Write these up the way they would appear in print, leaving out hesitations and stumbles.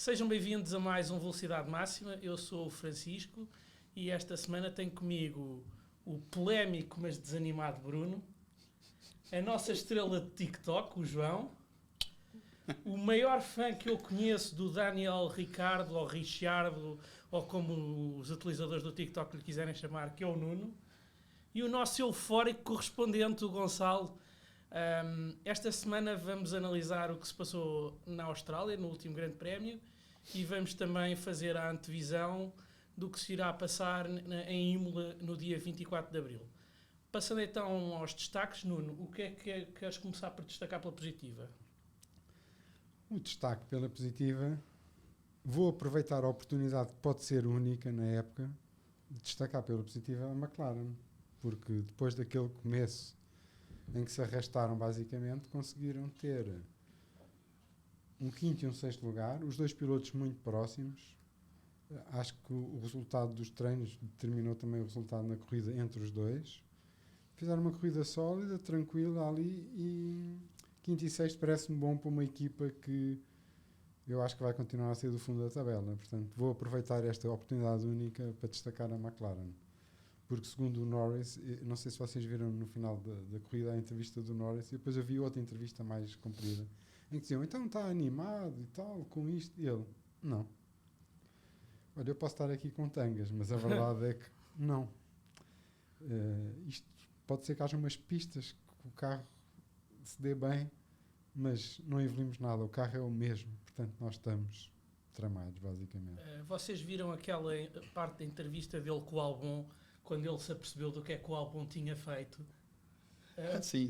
Sejam bem-vindos a mais um Velocidade Máxima. Eu sou o Francisco e esta semana tenho comigo o polémico mas desanimado Bruno, a nossa estrela de TikTok, o João, o maior fã que eu conheço do Daniel Ricardo ou Richardo, ou como os utilizadores do TikTok lhe quiserem chamar, que é o Nuno, e o nosso eufórico correspondente, o Gonçalo. Esta semana vamos analisar o que se passou na Austrália, no último Grande Prémio, e vamos também fazer a antevisão do que se irá passar em Imola no dia 24 de Abril. Passando então aos destaques, Nuno, o que é que queres começar por destacar pela positiva? O destaque pela positiva, vou aproveitar a oportunidade que pode ser única na época, de destacar pela positiva a McLaren, porque depois daquele começo em que se arrastaram basicamente, conseguiram ter um quinto e um sexto lugar, os dois pilotos muito próximos. Acho que o resultado dos treinos determinou também o resultado na corrida entre os dois. Fizeram uma corrida sólida, tranquila ali, e quinto e sexto parece-me bom para uma equipa que eu acho que vai continuar a ser do fundo da tabela. Portanto, vou aproveitar esta oportunidade única para destacar a McLaren. Porque segundo o Norris, não sei se vocês viram no final da corrida a entrevista do Norris, e depois eu vi outra entrevista mais comprida, em que diziam, então está animado e tal, com isto, e ele, não. Olha, eu posso estar aqui com tangas, mas a verdade é que não. Isto pode ser que haja umas pistas que o carro se dê bem, mas não evoluímos nada, o carro é o mesmo, portanto nós estamos tramados, basicamente. Vocês viram aquela parte da entrevista dele com o Albon, quando ele se apercebeu do que é que o Albon tinha feito? Sim.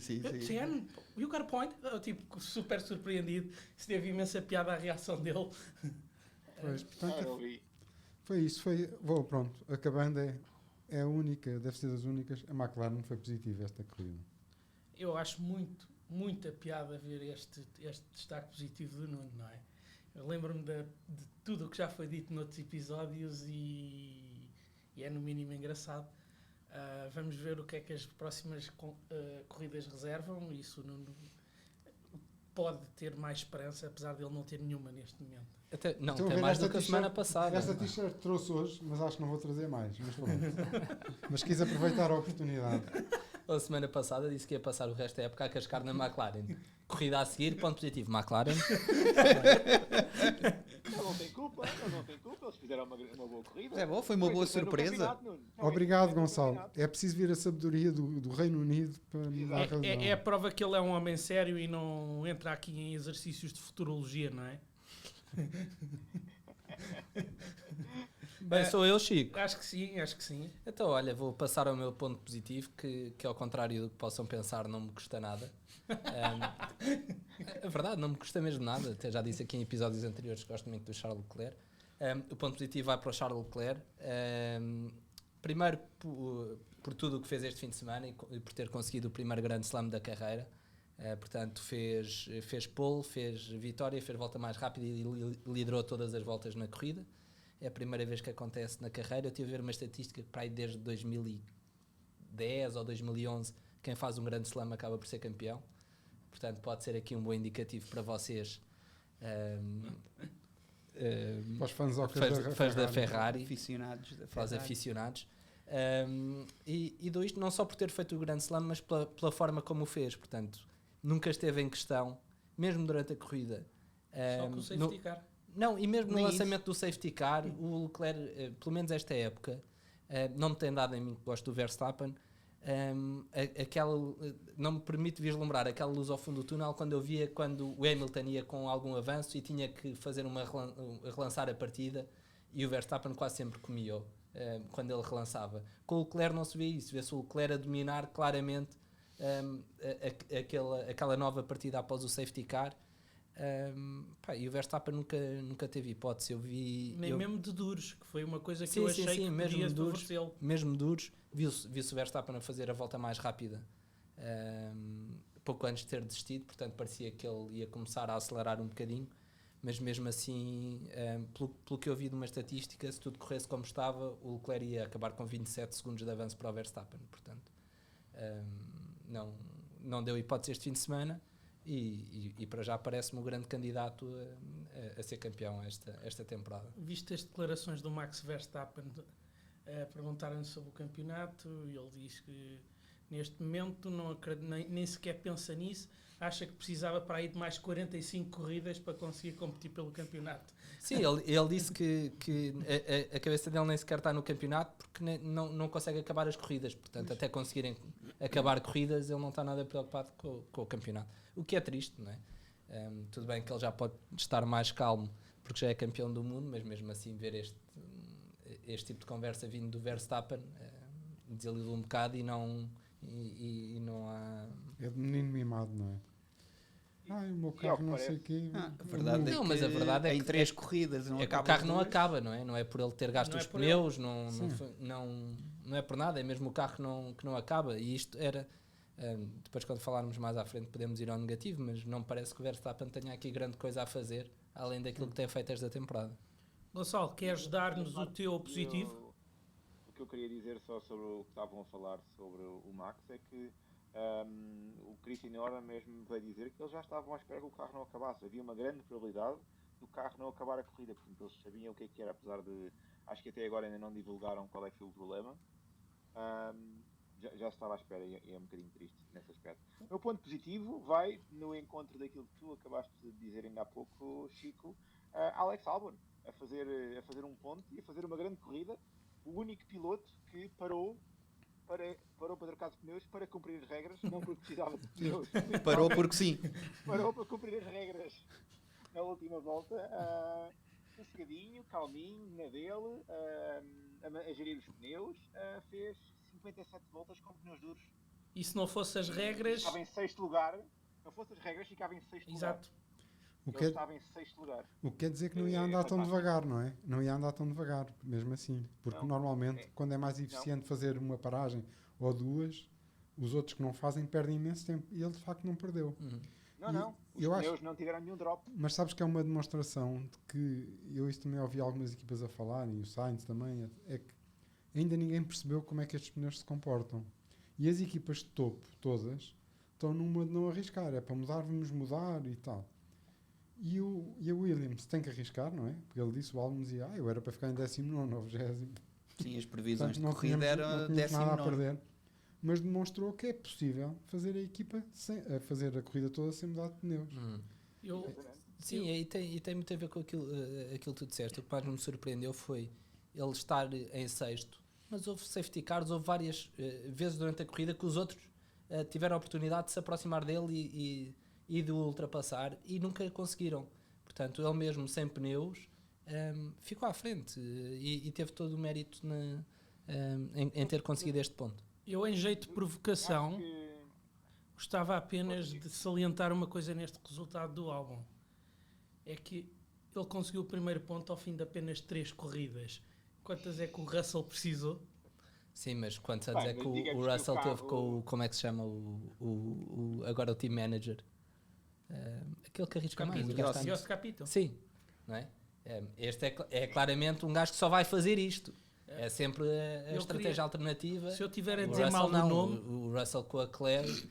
You got a point? Tipo, super surpreendido. Isso teve imensa piada a reação dele. Pois, portanto, foi isso. Pronto, acabando, é a única, deve ser das únicas. A McLaren foi positiva esta corrida. Eu acho muita piada ver este destaque positivo do Nuno, não é? Eu lembro-me de tudo o que já foi dito noutros episódios e é no mínimo engraçado. Vamos ver o que é que as próximas corridas reservam. Isso não pode ter mais esperança, apesar de ele não ter nenhuma neste momento. Não, tem mais do que a semana passada. Esta t-shirt trouxe hoje, mas acho que não vou trazer mais. Mas quis aproveitar a oportunidade. A semana passada disse que ia passar o resto da época a cascar na McLaren. Corrida a seguir, ponto positivo, McLaren. Ele não tem culpa, eles fizeram uma boa corrida. É bom, foi uma boa surpresa. Obrigado, Gonçalo. É preciso vir a sabedoria do Reino Unido para me dar razão. É a prova que ele é um homem sério e não entra aqui em exercícios de futurologia, não é? Bem, sou eu, Chico. Acho que sim. Então, olha, vou passar ao meu ponto positivo, que ao contrário do que possam pensar, não me custa nada. É verdade, não me custa mesmo nada. Até já disse aqui em episódios anteriores que gosto muito do Charles Leclerc. O ponto positivo vai para o Charles Leclerc. Primeiro, por tudo o que fez este fim de semana e por ter conseguido o primeiro grande slam da carreira. Portanto, fez pole, fez vitória, fez volta mais rápida e liderou todas as voltas na corrida. É a primeira vez que acontece na carreira. Eu tive a ver uma estatística que para aí desde 2010 ou 2011 quem faz um grande slam acaba por ser campeão. Portanto, pode ser aqui um bom indicativo para vocês. Para os fãs da Ferrari. Aficionados da para os Ferrari. aficionados. E do isto não só por ter feito o grande slam, mas pela forma como o fez. Portanto, nunca esteve em questão, mesmo durante a corrida. Só com o safety car. Não, e mesmo no Nem lançamento do safety car, o Leclerc, pelo menos esta época, não me tem dado em mim que gosto do Verstappen, não me permite vislumbrar aquela luz ao fundo do túnel quando o Hamilton ia com algum avanço e tinha que fazer relançar a partida, e o Verstappen quase sempre comia quando ele relançava. Com o Leclerc não se vê isso, vê-se o Leclerc a dominar claramente aquela nova partida após o safety car. E o Verstappen nunca teve hipótese. Mesmo de duros, que foi uma coisa que eu achei que podia favorecê-lo. Mesmo duros, viu-se o Verstappen a fazer a volta mais rápida pouco antes de ter desistido, portanto parecia que ele ia começar a acelerar um bocadinho, mas mesmo assim, pelo que eu vi de uma estatística, se tudo corresse como estava, o Leclerc ia acabar com 27 segundos de avanço para o Verstappen, portanto não deu hipótese este fim de semana. E para já parece-me o grande candidato a ser campeão esta temporada. Viste as declarações do Max Verstappen a perguntarem sobre o campeonato e ele diz que neste momento nem sequer pensa nisso, acha que precisava para aí de mais 45 corridas para conseguir competir pelo campeonato. Sim, ele disse que a cabeça dele nem sequer está no campeonato porque não consegue acabar as corridas, portanto até conseguirem acabar corridas ele não está nada preocupado com o campeonato, o que é triste, não é? Tudo bem que ele já pode estar mais calmo porque já é campeão do mundo, mas mesmo assim ver este tipo de conversa vindo do Verstappen desiludou um bocado e não há... É de menino mimado, não é? O meu carro não sei o quê. A verdade é Não, que mas a verdade é em que 3 corridas não é que o acaba carro as não duas. acaba, não é? Não é por ele ter gasto Não é os por pneus, Sim. não é por nada, é mesmo o carro que não acaba. E isto era, depois quando falarmos mais à frente podemos ir ao negativo, mas não me parece que o Verstappen tenha aqui grande coisa a fazer, além daquilo que tem feito esta temporada. Gonçalo, queres dar-nos o teu positivo? O que eu queria dizer só sobre o que estavam a falar sobre o Max é que o Christian Horner mesmo veio dizer que eles já estavam à espera que o carro não acabasse. Havia uma grande probabilidade do carro não acabar a corrida, portanto eles sabiam o que era, apesar de... Acho que até agora ainda não divulgaram qual é que foi o problema. Já estava à espera e é um bocadinho triste nesse aspecto. O meu ponto positivo vai no encontro daquilo que tu acabaste de dizer ainda há pouco, Chico. Alex Albon a fazer um ponto e a fazer uma grande corrida. O único piloto que parou para trocar de pneus para cumprir as regras, não porque precisava de pneus. Parou porque sim. Parou para cumprir as regras na última volta, sossegadinho, calminho, na dele, a gerir os pneus, fez 57 voltas com pneus duros. E se não fossem as regras... Estava em 6º lugar, se não fossem as regras ficava em 6º lugar. Exato. Ele estava em 6º lugar. O que quer dizer que não ia andar tão devagar, não é? Não ia andar tão devagar, mesmo assim. Porque Não. normalmente, quando é mais eficiente fazer uma paragem ou duas, os outros que não fazem perdem imenso tempo. E ele, de facto, não perdeu. Não. Os pneus não tiveram nenhum drop. Mas sabes que é uma demonstração de que, eu isso também ouvi algumas equipas a falarem, e o Sainz também, é que ainda ninguém percebeu como é que estes pneus se comportam. E as equipas de topo, todas, estão numa de não arriscar. É para mudar, vamos mudar e tal. E a Williams tem que arriscar, não é? Porque ele disse, o Albon dizia, eu era para ficar em 19º ou 20º. Sim, as previsões Portanto, de corrida eram não tínhamos nada a 19º. perder. Mas demonstrou que é possível fazer a equipa, fazer a corrida toda sem mudar de pneus. Sim, e tem muito a ver com aquilo que tu disseste. O que mais me surpreendeu foi ele estar em 6º, mas houve safety cars, houve várias vezes durante a corrida que os outros tiveram a oportunidade de se aproximar dele e de o ultrapassar e nunca conseguiram. Portanto, ele mesmo sem pneus ficou à frente e teve todo o mérito em ter conseguido este ponto. Eu, em jeito de provocação, gostava apenas de salientar uma coisa neste resultado do Albon. É que ele conseguiu o primeiro ponto ao fim de apenas 3 corridas. Quantas é que o Russell precisou? Sim, mas quantos anos é que o Russell teve com o... Como é que se chama? Agora o team manager. Aquele que arrisca mais. Jost Capito. Sim, não é? Este é claramente um gajo que só vai fazer isto. É sempre a estratégia alternativa. Se eu tiver a O dizer Russell mal do nome... O Russell com a Claire,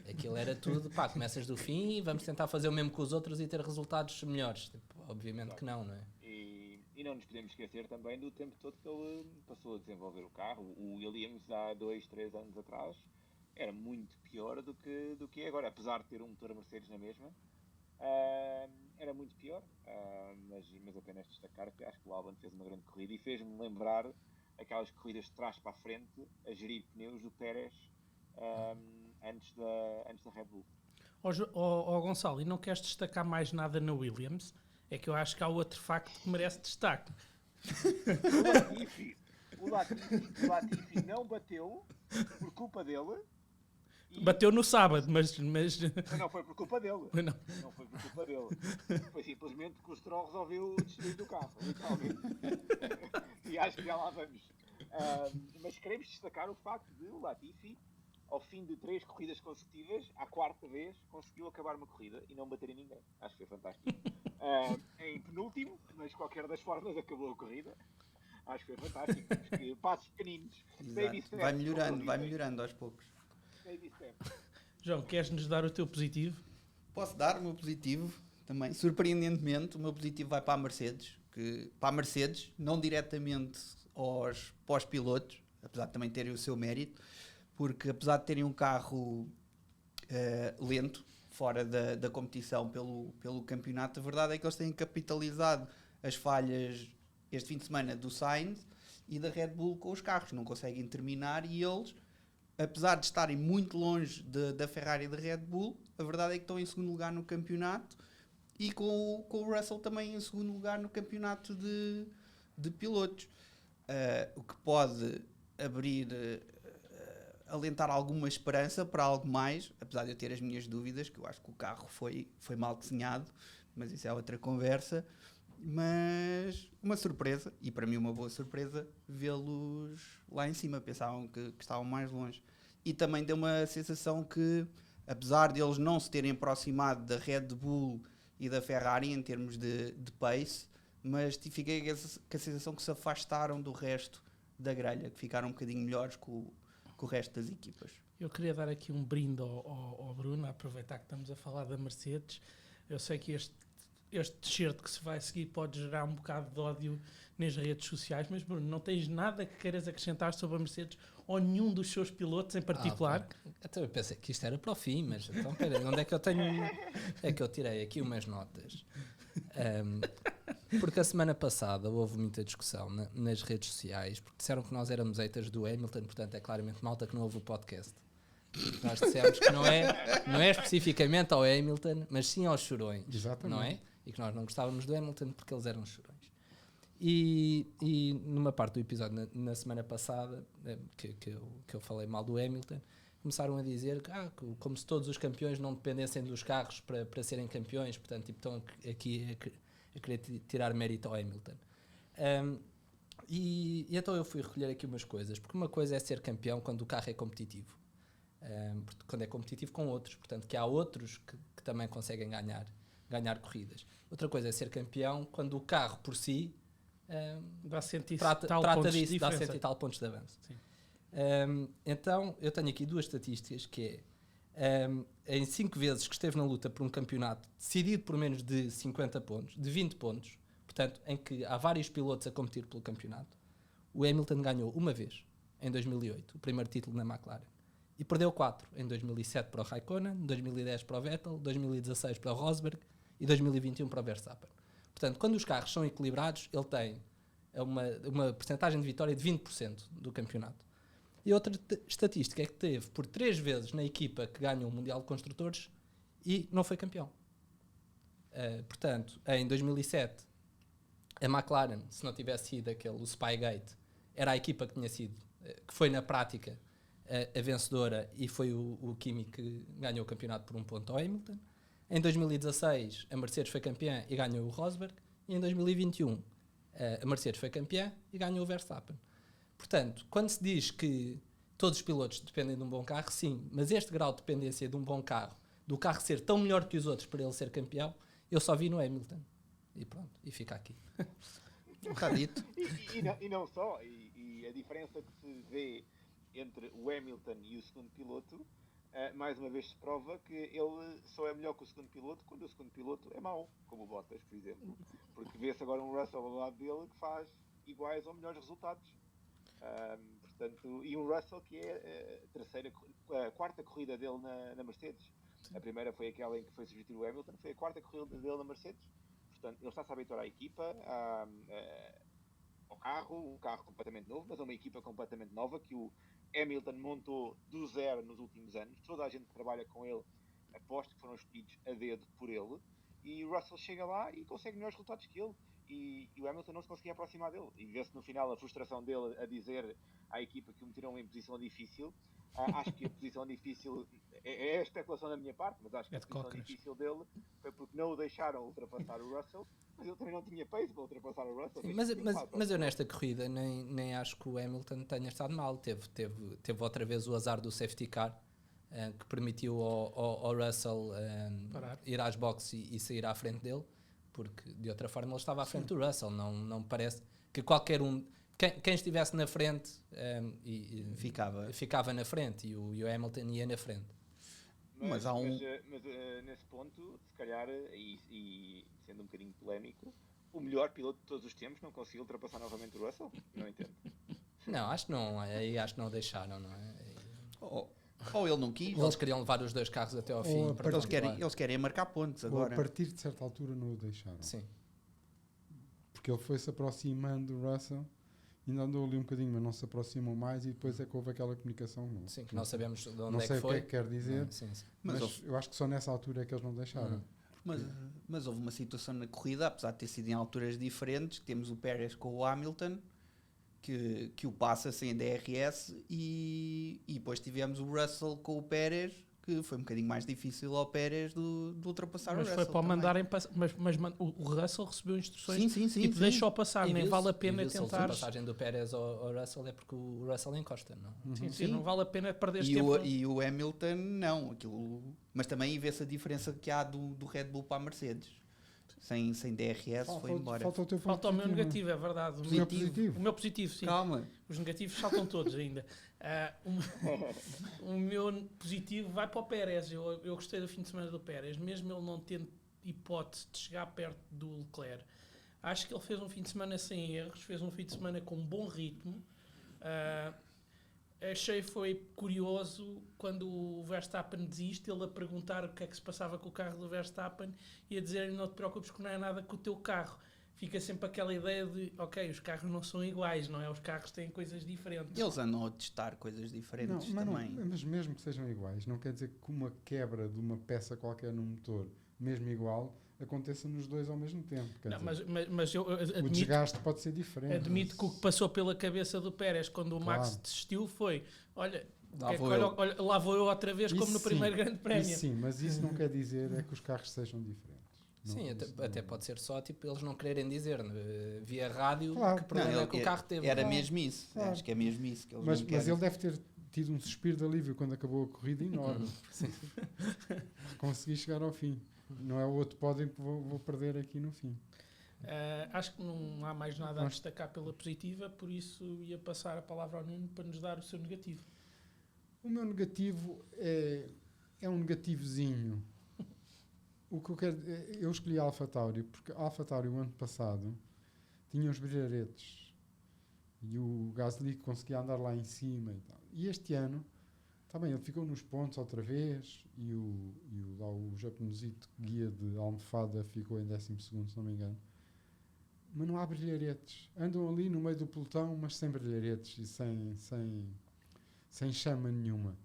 aquilo era tudo, começas do fim e vamos tentar fazer o mesmo com os outros e ter resultados melhores. Obviamente que não é? E não nos podemos esquecer também do tempo todo que ele passou a desenvolver o carro. O Williams há 2-3 anos atrás era muito pior do que é agora, apesar de ter um motor Mercedes na mesma. Era muito pior, mas apenas destacar que acho que o Albon fez uma grande corrida e fez-me lembrar aquelas corridas de trás para a frente a gerir pneus do Pérez antes da Red Bull. Gonçalo, e não queres destacar mais nada na Williams? É que eu acho que há outro facto que merece destaque. O Latifi não bateu por culpa dele. Bateu no sábado, mas não foi por culpa dele. Não foi por culpa dele. Foi simplesmente que o Stroll resolveu destruir o carro, literalmente. E acho que já lá vamos. Mas queremos destacar o facto de o Latifi, ao fim de 3 corridas consecutivas, à 4ª vez, conseguiu acabar uma corrida e não bater em ninguém. Acho que foi fantástico. Em penúltimo, mas de qualquer das formas acabou a corrida. Acho que foi fantástico. Porque passos pequeninos. Vai melhorando aos poucos. João, queres-nos dar o teu positivo? Posso dar o meu positivo? também. Surpreendentemente, o meu positivo vai para a Mercedes, não diretamente para os pilotos, apesar de também terem o seu mérito, porque apesar de terem um carro lento, fora da competição pelo campeonato, a verdade é que eles têm capitalizado as falhas este fim de semana do Sainz e da Red Bull com os carros, não conseguem terminar, e eles, apesar de estarem muito longe da Ferrari e da Red Bull, a verdade é que estão em segundo lugar no campeonato, e com o Russell também em segundo lugar no campeonato de pilotos, o que pode abrir, alentar alguma esperança para algo mais, apesar de eu ter as minhas dúvidas, que eu acho que o carro foi mal desenhado, mas isso é outra conversa. Mas uma surpresa, e para mim uma boa surpresa, vê-los lá em cima. Pensavam que estavam mais longe, e também deu uma sensação que, apesar de eles não se terem aproximado da Red Bull e da Ferrari em termos de pace, mas fiquei com a sensação que se afastaram do resto da grelha, que ficaram um bocadinho melhores com o resto das equipas. Eu queria dar aqui um brinde ao Bruno, a aproveitar que estamos a falar da Mercedes. Eu sei que este t-shirt que se vai seguir pode gerar um bocado de ódio nas redes sociais, mas Bruno, não tens nada que queiras acrescentar sobre a Mercedes ou nenhum dos seus pilotos em particular? Até eu pensei que isto era para o fim, mas então peraí, onde é que eu tenho... É que eu tirei aqui umas notas. Porque a semana passada houve muita discussão nas redes sociais, porque disseram que nós éramos haters do Hamilton, portanto é claramente malta que não ouve o podcast. Nós dissemos que não é especificamente ao Hamilton, mas sim aos chorões. Exatamente. Não é? E que nós não gostávamos do Hamilton porque eles eram chorões. E numa parte do episódio, na semana passada, que eu falei mal do Hamilton, começaram a dizer que como se todos os campeões não dependessem dos carros para serem campeões, portanto, estão aqui a querer tirar mérito ao Hamilton. E então eu fui recolher aqui umas coisas, porque uma coisa é ser campeão quando o carro é competitivo, quando é competitivo com outros, portanto, que há outros que também conseguem ganhar corridas. Outra coisa é ser campeão quando o carro por si Dá cento e trata pontos de disso, dá diferença. 100 e tal pontos de avanço. Sim. Então, eu tenho aqui duas estatísticas, que é, em 5 vezes que esteve na luta por um campeonato decidido por menos de 50 pontos, de 20 pontos, portanto, em que há vários pilotos a competir pelo campeonato, o Hamilton ganhou uma vez, em 2008, o primeiro título na McLaren, e perdeu 4, em 2007 para o Raikkonen, 2010 para o Vettel, 2016 para o Rosberg e 2021 para o Verstappen. Portanto, quando os carros são equilibrados, ele tem uma percentagem de vitória de 20% do campeonato. E outra estatística é que teve por 3 vezes na equipa que ganhou o Mundial de Construtores e não foi campeão. Portanto, em 2007, a McLaren, se não tivesse sido o Spygate, era a equipa que tinha sido, que foi na prática a vencedora, e foi o Kimi que ganhou o campeonato por 1 ponto ao Hamilton. Em 2016, a Mercedes foi campeã e ganhou o Rosberg. E em 2021, a Mercedes foi campeã e ganhou o Verstappen. Portanto, quando se diz que todos os pilotos dependem de um bom carro, sim, mas este grau de dependência de um bom carro, do carro ser tão melhor que os outros para ele ser campeão, eu só vi no Hamilton. E pronto, e fica aqui. Está dito. E não só, e a diferença que se vê entre o Hamilton e o segundo piloto, mais uma vez se prova que ele só é melhor que o segundo piloto quando o segundo piloto é mau, como o Bottas, por exemplo. Porque vê-se agora um Russell ao lado dele que faz iguais ou melhores resultados. Portanto, e um Russell que é a quarta corrida dele na Mercedes. A primeira foi aquela em que foi substituir o Hamilton, foi a quarta corrida dele na Mercedes. Portanto, ele está-se a habituar à equipa, ao carro, um carro completamente novo, mas é uma equipa completamente nova que o Hamilton montou do zero nos últimos anos. Toda a gente que trabalha com ele, aposto que foram escolhidos a dedo por ele, e o Russell chega lá e consegue melhores resultados que ele, e o Hamilton não se conseguia aproximar dele, e vê-se no final a frustração dele a dizer à equipa que o meteram em posição difícil. Acho que a posição difícil é a especulação da minha parte, mas acho que a posição difícil dele foi porque não o deixaram ultrapassar o Russell, mas ele também não tinha pace para ultrapassar o Russell. Sim, mas eu nesta corrida nem acho que o Hamilton tenha estado mal. Teve outra vez o azar do safety car, que permitiu ao Russell ir às boxes e sair à frente dele, porque de outra forma ele estava à frente do Russell. Não me parece que qualquer um... Quem estivesse na frente ficava na frente, e o Hamilton ia na frente. Mas há um... nesse ponto, se calhar, e sendo um bocadinho polémico, o melhor piloto de todos os tempos não conseguiu ultrapassar novamente o Russell? Não entendo. Não, acho que não. Aí acho que não deixaram, não é? Ou ele não quis, Eles queriam levar os dois carros até ao fim. Ou para continuar. eles querem marcar pontos Ou agora. a partir de certa altura não o deixaram. Sim. Porque ele foi se aproximando do Russell, ainda andou ali um bocadinho, mas não se aproximou mais, e depois é que houve aquela comunicação. Sim, que não sabemos de Não onde é sei que foi. o que é que quer dizer, Sim, sim. mas eu acho que só nessa altura é que eles não deixaram. Mas houve uma situação na corrida, apesar de ter sido em alturas diferentes, que temos o Pérez com o Hamilton, que o passa sem DRS, e depois tivemos o Russell com o Pérez, que foi um bocadinho mais difícil ao Pérez de ultrapassar Mas o Russell. foi para também. mandarem passar. Mas o Russell recebeu instruções Sim, e deixou passar, E nem viu-se- vale a e pena viu-se tentar. A passagem do Pérez ao Russell é porque o Russell encosta, não? Sim, Sim. não vale a pena perder E tempo. o Hamilton, não. Mas também vê-se a diferença que há do Red Bull para a Mercedes. Sem DRS, foi embora. Falta o teu ponto Falta o meu positivo, negativo, é verdade. não é? O meu positivo. O meu positivo, sim. Calma. Os negativos saltam todos ainda. O meu positivo vai para o Pérez. Eu gostei do fim de semana do Pérez, mesmo ele não tendo hipótese de chegar perto do Leclerc. Acho que ele fez um fim de semana sem erros, fez um fim de semana com um bom ritmo. Achei foi curioso quando o Verstappen desiste, ele a perguntar o que é que se passava com o carro do Verstappen e a dizer: não te preocupes que não é nada com o teu carro. Fica sempre aquela ideia de, ok, os carros não são iguais, não é? Os carros têm coisas diferentes. Eles andam a testar coisas diferentes também. Mas mesmo que sejam iguais, não quer dizer que uma quebra de uma peça qualquer no motor, mesmo igual, aconteça nos dois ao mesmo tempo. Quer Não, dizer, mas eu o admito, desgaste pode ser diferente. admito que o que passou pela cabeça do Pérez quando o Max Claro. desistiu foi: olha, Lá lá vou eu outra vez, como no Isso primeiro sim, grande prémio. Isso sim, mas isso não quer dizer é que os carros sejam diferentes. Não, Sim, isso até não- pode ser só tipo eles não quererem dizer via rádio Claro. que problema é que o carro teve. Era Claro. mesmo isso. Claro. Acho que é mesmo isso que eles Mas não querem. ele deve ter tido um suspiro de alívio quando acabou a corrida enorme. Consegui chegar ao fim. Não é o outro pódio que vou perder aqui no fim. Acho que não há mais nada a Mas- destacar pela positiva, por isso ia passar a palavra ao Nuno para nos dar o seu negativo. O meu negativo é um negativozinho. O que eu escolhi a AlphaTauri porque a AlphaTauri o ano passado tinha os brilharetes e o Gasly conseguia andar lá em cima e tal. E este ano, também ele ficou nos pontos outra vez e o japonesito guia de Almofada ficou em 12º, se não me engano. Mas não há brilharetes. Andam ali no meio do pelotão, mas sem brilharetes e sem chama nenhuma.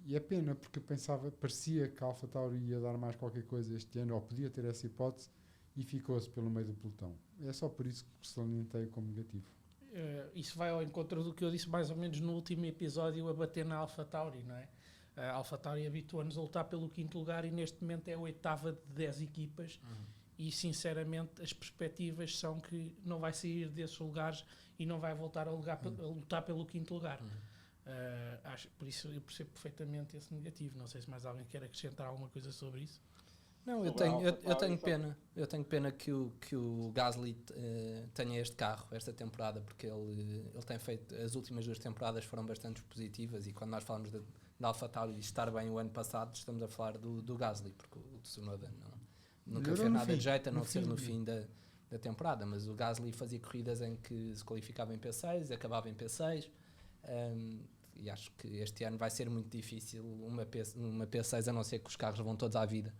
E é pena, porque eu pensava, parecia que a AlphaTauri ia dar mais qualquer coisa este ano, ou podia ter essa hipótese, e ficou-se pelo meio do pelotão. É só por isso que salientei como negativo. Isso vai ao encontro do que eu disse mais ou menos no último episódio, a bater na AlphaTauri, não é? A AlphaTauri habitua-nos a lutar pelo 5º lugar e neste momento é a 8ª de 10 equipas. E sinceramente as perspectivas são que não vai sair desses lugares e não vai voltar a lutar pelo 5º lugar. Por isso eu percebo perfeitamente esse negativo. Não sei se mais alguém quer acrescentar alguma coisa sobre isso. Não, eu tenho pena. Eu tenho pena que o Gasly tenha este carro esta temporada, porque ele tem feito, as últimas 2 temporadas foram bastante positivas, e quando nós falamos da AlphaTauri estar bem o ano passado, estamos a falar do Gasly, porque o Tsunoda nunca Melhorou fez no nada fim, de jeito a não no ser fim. no fim da temporada, mas o Gasly fazia corridas em que se qualificava em P6, acabava em P6, e acho que este ano vai ser muito difícil uma P6, a não ser que os carros vão todos à vida.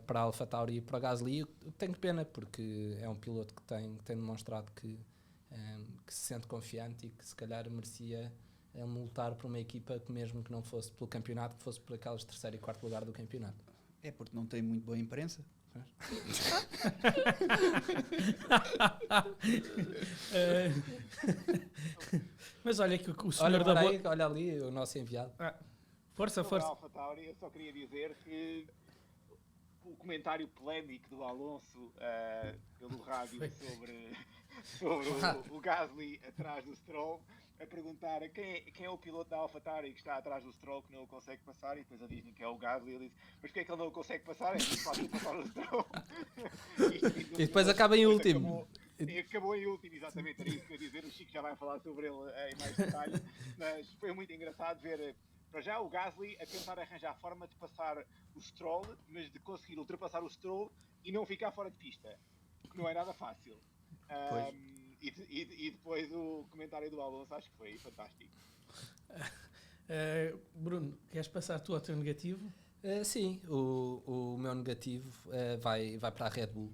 Para a AlphaTauri e para a Gasly, eu tenho pena, porque é um piloto que tem demonstrado que se sente confiante e que se calhar merecia lutar por uma equipa que, mesmo que não fosse pelo campeonato, que fosse por aqueles 3º e 4º lugar do campeonato. É porque não tem muito boa imprensa. Mas olha que o senhor Olha, da boa... aí, olha ali o nosso enviado. Força, Sobre a força. AlphaTauri, eu só queria dizer que o comentário polémico do Alonso pelo rádio sobre o Gasly atrás do Stroll, a perguntar quem é o piloto da AlphaTauri que está atrás do Stroll que não o consegue passar, e depois a dizem que é o Gasly, e ele diz: mas porquê é que ele não o consegue passar? É muito fácil passar o Stroll. E depois acaba em último. Acabou em último, exatamente, era isso que eu ia dizer. O Chico já vai falar sobre ele em mais detalhe, mas foi muito engraçado ver. Para já o Gasly a tentar arranjar a forma de passar o Stroll, mas de conseguir ultrapassar o Stroll e não ficar fora de pista, que não é nada fácil. E depois o comentário do Alonso acho que foi fantástico. Bruno, queres passar tu ao teu negativo? Sim, o meu negativo vai para a Red Bull.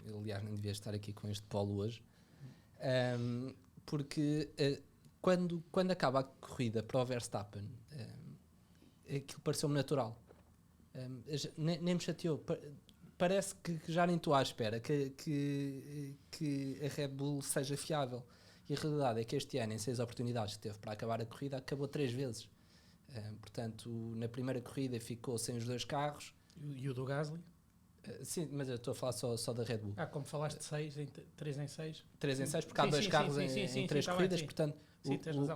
Eu, aliás, nem devia estar aqui com este polo hoje. Porque quando acaba a corrida para o Verstappen, aquilo pareceu-me natural. Nem me chateou. Parece que já nem estou à espera que a Red Bull seja fiável. E a realidade é que este ano, em 6 oportunidades que teve para acabar a corrida, acabou 3 vezes. Portanto, na primeira corrida ficou sem os 2 carros. E o do Gasly? Sim, mas eu estou a falar só da Red Bull. Como falaste de 6, 3 em 6. 3 em 6, porque há 2 carros em 3 corridas. Bem, portanto,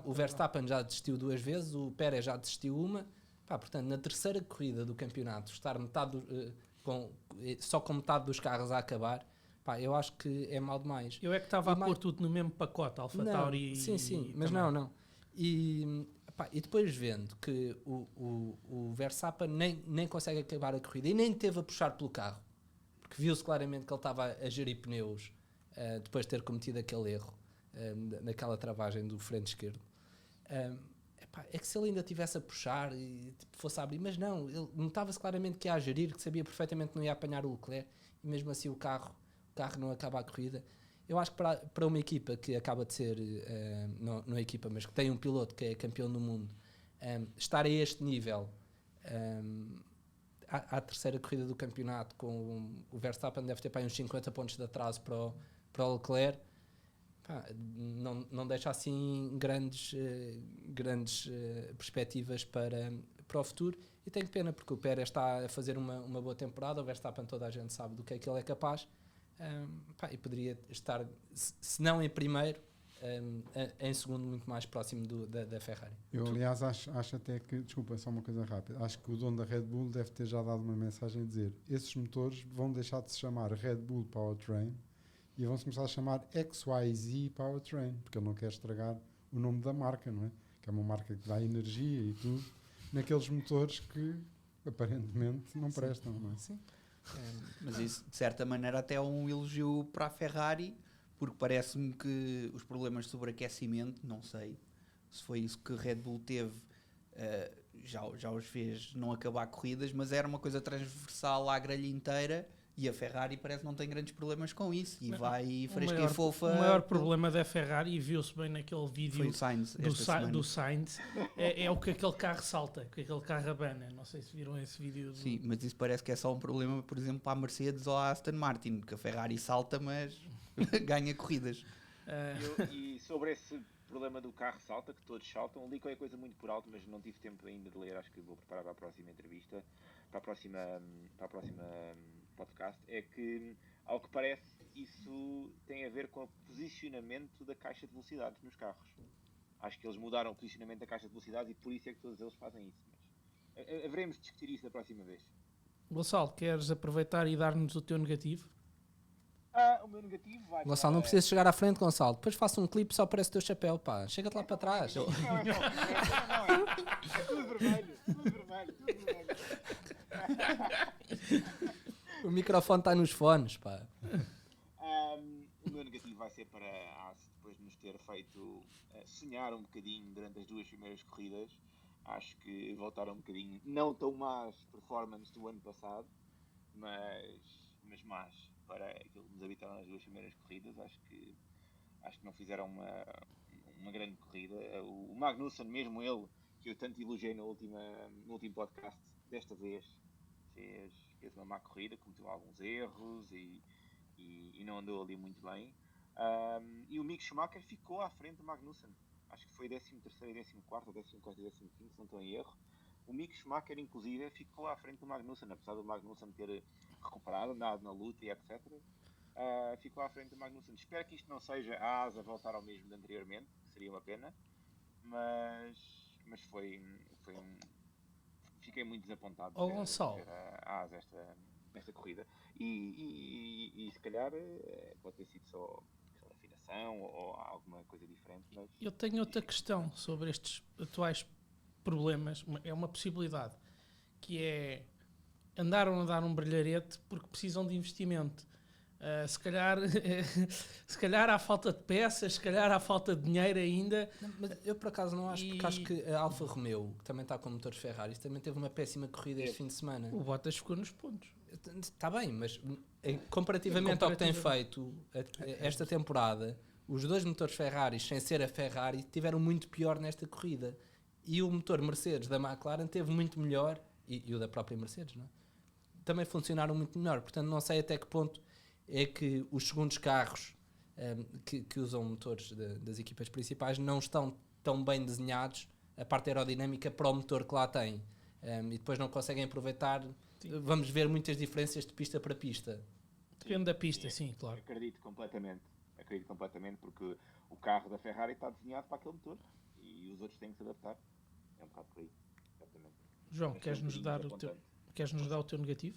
o Verstappen já desistiu 2 vezes, o Pérez já desistiu uma. Portanto, na terceira corrida do campeonato, estar só com metade dos carros a acabar, eu acho que é mal demais. Eu é que estava a pôr tudo no mesmo pacote, AlphaTauri e... Sim, mas também. não. E depois vendo que o Verstappen nem consegue acabar a corrida e nem teve a puxar pelo carro, porque viu-se claramente que ele estava a gerir pneus depois de ter cometido aquele erro naquela travagem do frente esquerdo. É que se ele ainda tivesse a puxar e fosse a abrir, mas não, ele notava-se claramente que ia a gerir, que sabia perfeitamente que não ia apanhar o Leclerc, e mesmo assim o carro não acaba a corrida. Eu acho que para uma equipa que acaba de ser, não é equipa, mas que tem um piloto que é campeão do mundo, estar a este nível, à terceira corrida do campeonato, com o Verstappen deve ter uns 50 pontos de atraso para o Leclerc, não deixa assim grandes perspectivas para o futuro. E tenho pena, porque o Pérez está a fazer uma boa temporada, o Verstappen toda a gente sabe do que é que ele é capaz. E poderia estar, se não em primeiro, em segundo, muito mais próximo da Ferrari. Eu, aliás, acho até que, desculpa, só uma coisa rápida, acho que o dono da Red Bull deve ter já dado uma mensagem a dizer: esses motores vão deixar de se chamar Red Bull Powertrain e vão-se começar a chamar XYZ Powertrain, porque ele não quer estragar o nome da marca, não é? Que é uma marca que dá energia e tudo naqueles motores que aparentemente não prestam, não é? Sim. Mas isso, de certa maneira, até é um elogio para a Ferrari, porque parece-me que os problemas de sobreaquecimento, não sei se foi isso que a Red Bull teve, já os fez não acabar corridas, mas era uma coisa transversal à grelha inteira, e a Ferrari parece que não tem grandes problemas com isso, e vai fresca e fofa. O maior problema da Ferrari, e viu-se bem naquele vídeo foi o Sainz, do Sainz, é o que aquele carro salta, que aquele carro abana. Não sei se viram esse vídeo. Sim, mas isso parece que é só um problema, por exemplo, para a Mercedes ou a Aston Martin, que a Ferrari salta, mas ganha corridas. E sobre esse problema do carro salta, que todos saltam, li qualquer coisa muito por alto, mas não tive tempo ainda de ler, acho que vou preparar para a próxima entrevista, para a próxima podcast, é que, ao que parece, isso tem a ver com o posicionamento da caixa de velocidades nos carros. Acho que eles mudaram o posicionamento da caixa de velocidades e por isso é que todos eles fazem isso. Mas haveremos de discutir isso da próxima vez. Gonçalo, queres aproveitar e dar-nos o teu negativo? O meu negativo vai Gonçalo, não precisas chegar à frente, Gonçalo. Depois faço um clipe só parece o teu chapéu, pá. Chega-te lá para trás. Não, é tudo vermelho. O microfone está nos fones, pá. O meu negativo vai ser para a AS, depois de nos ter feito sonhar um bocadinho durante as 2 primeiras corridas. Acho que voltaram um bocadinho, não tão más performance do ano passado, mas más para aquilo que nos habitaram nas 2 primeiras corridas. Acho que não fizeram uma grande corrida. O Magnussen, mesmo ele, que eu tanto elogiei no último podcast, desta vez fez uma má corrida, cometeu alguns erros e não andou ali muito bem. E o Mick Schumacher ficou à frente do Magnussen. Acho que foi 13º, 14º, 15º, se não estou em erro. O Mick Schumacher, inclusive, ficou à frente do Magnussen, apesar do Magnussen ter recuperado, andado na luta e etc. Ficou à frente do Magnussen. Espero que isto não seja a AS a voltar ao mesmo de anteriormente, que seria uma pena, mas fiquei muito desapontado de ver a AS nesta corrida. E se calhar pode ter sido só afinação ou alguma coisa diferente. Mas eu tenho outra questão sobre estes atuais problemas, é uma possibilidade, que é andaram a dar um brilharete porque precisam de investimento. Se calhar há falta de peças, se calhar há falta de dinheiro ainda. Não, mas eu por acaso não acho, porque acho que a Alfa Romeo, que também está com motores Ferrari, também teve uma péssima corrida este fim de semana. O Bottas ficou nos pontos. Está bem, mas comparativamente ao que tem feito esta temporada, os dois motores Ferrari, sem ser a Ferrari, tiveram muito pior nesta corrida. E o motor Mercedes da McLaren teve muito melhor, e o da própria Mercedes, não é? Também funcionaram muito melhor. Portanto, não sei até que ponto é que os segundos carros que usam motores das equipas principais não estão tão bem desenhados, a parte aerodinâmica, para o motor que lá tem. E depois não conseguem aproveitar. Sim. Vamos ver muitas diferenças de pista para pista. Depende da pista, sim, claro. Acredito completamente, porque o carro da Ferrari está desenhado para aquele motor e os outros têm que se adaptar. É um bocado por aí, exatamente. João, queres-nos dar o teu negativo?